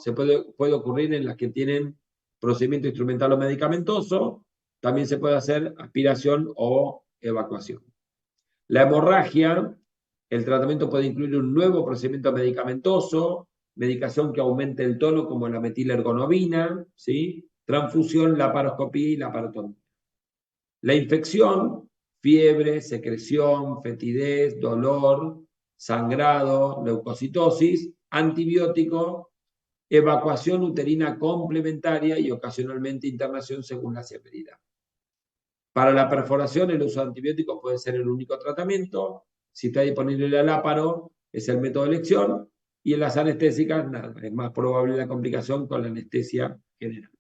Speaker 1: puede ocurrir en las que tienen procedimiento instrumental o medicamentoso, también se puede hacer aspiración o evacuación. La hemorragia, el tratamiento puede incluir un nuevo procedimiento medicamentoso, medicación que aumente el tono como la metilergonobina, ¿sí? Transfusión, laparoscopía y laparotomía. La infección, fiebre, secreción, fetidez, dolor, sangrado, leucocitosis, antibiótico, evacuación uterina complementaria y ocasionalmente internación según la severidad. Para la perforación, el uso de antibióticos puede ser el único tratamiento. Si está disponible el láparo, es el método de elección. Y en las anestésicas, nada, es más probable la complicación con la anestesia general.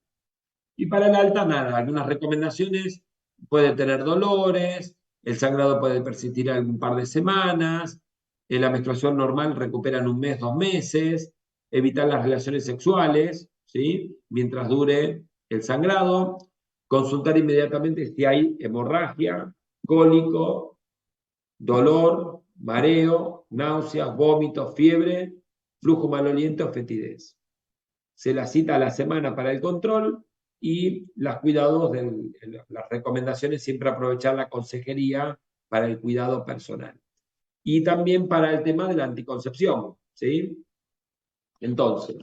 Speaker 1: Y para el alta, nada, algunas recomendaciones: puede tener dolores, el sangrado puede persistir algún par de semanas, la menstruación normal recupera en 1 mes, 2 meses, evitar las relaciones sexuales, ¿sí? Mientras dure el sangrado. Consultar inmediatamente si hay hemorragia, cólico, dolor, mareo, náuseas, vómitos, fiebre, flujo maloliente o fetidez. Se la cita a la semana para el control y los cuidados, las recomendaciones, siempre aprovechar la consejería para el cuidado personal. Y también para el tema de la anticoncepción, ¿sí? Entonces,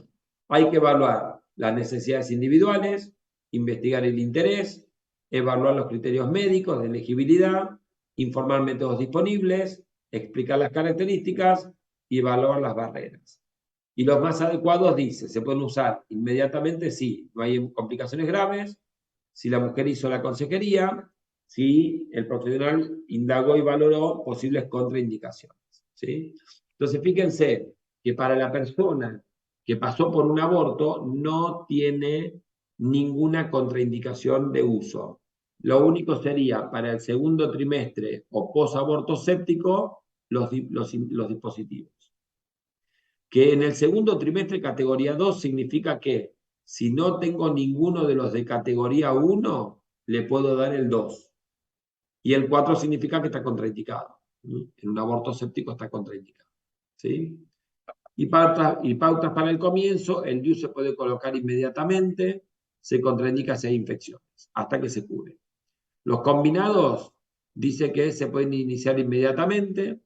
Speaker 1: hay que evaluar las necesidades individuales, investigar el interés, evaluar los criterios médicos de elegibilidad, informar métodos disponibles, explicar las características y evaluar las barreras. Y los más adecuados, dice, se pueden usar inmediatamente si no hay complicaciones graves, si la mujer hizo la consejería, si el profesional indagó y valoró posibles contraindicaciones, ¿sí? Entonces, fíjense que para la persona que pasó por un aborto no tiene ninguna contraindicación de uso. Lo único sería para el segundo trimestre o posaborto séptico los dispositivos. Que en el segundo trimestre categoría 2 significa que si no tengo ninguno de los de categoría 1, le puedo dar el 2. Y el 4 significa que está contraindicado. En un aborto séptico está contraindicado, ¿sí? Y pautas para el comienzo, el DIU se puede colocar inmediatamente, se contraindica si hay infecciones, hasta que se cure. Los combinados, dice que se pueden iniciar inmediatamente,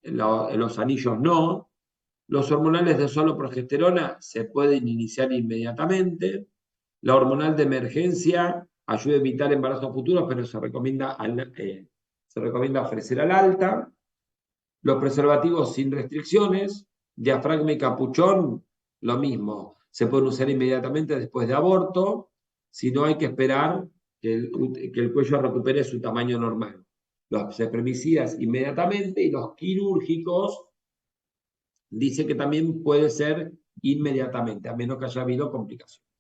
Speaker 1: los anillos no. Los hormonales de solo progesterona se pueden iniciar inmediatamente. La hormonal de emergencia ayuda a evitar embarazos futuros, pero se recomienda ofrecer al alta. Los preservativos sin restricciones, diafragma y capuchón, lo mismo. Se pueden usar inmediatamente después de aborto, si no hay que esperar que el cuello recupere su tamaño normal. Los espermicidas inmediatamente y los quirúrgicos dice que también puede ser inmediatamente, a menos que haya habido complicaciones.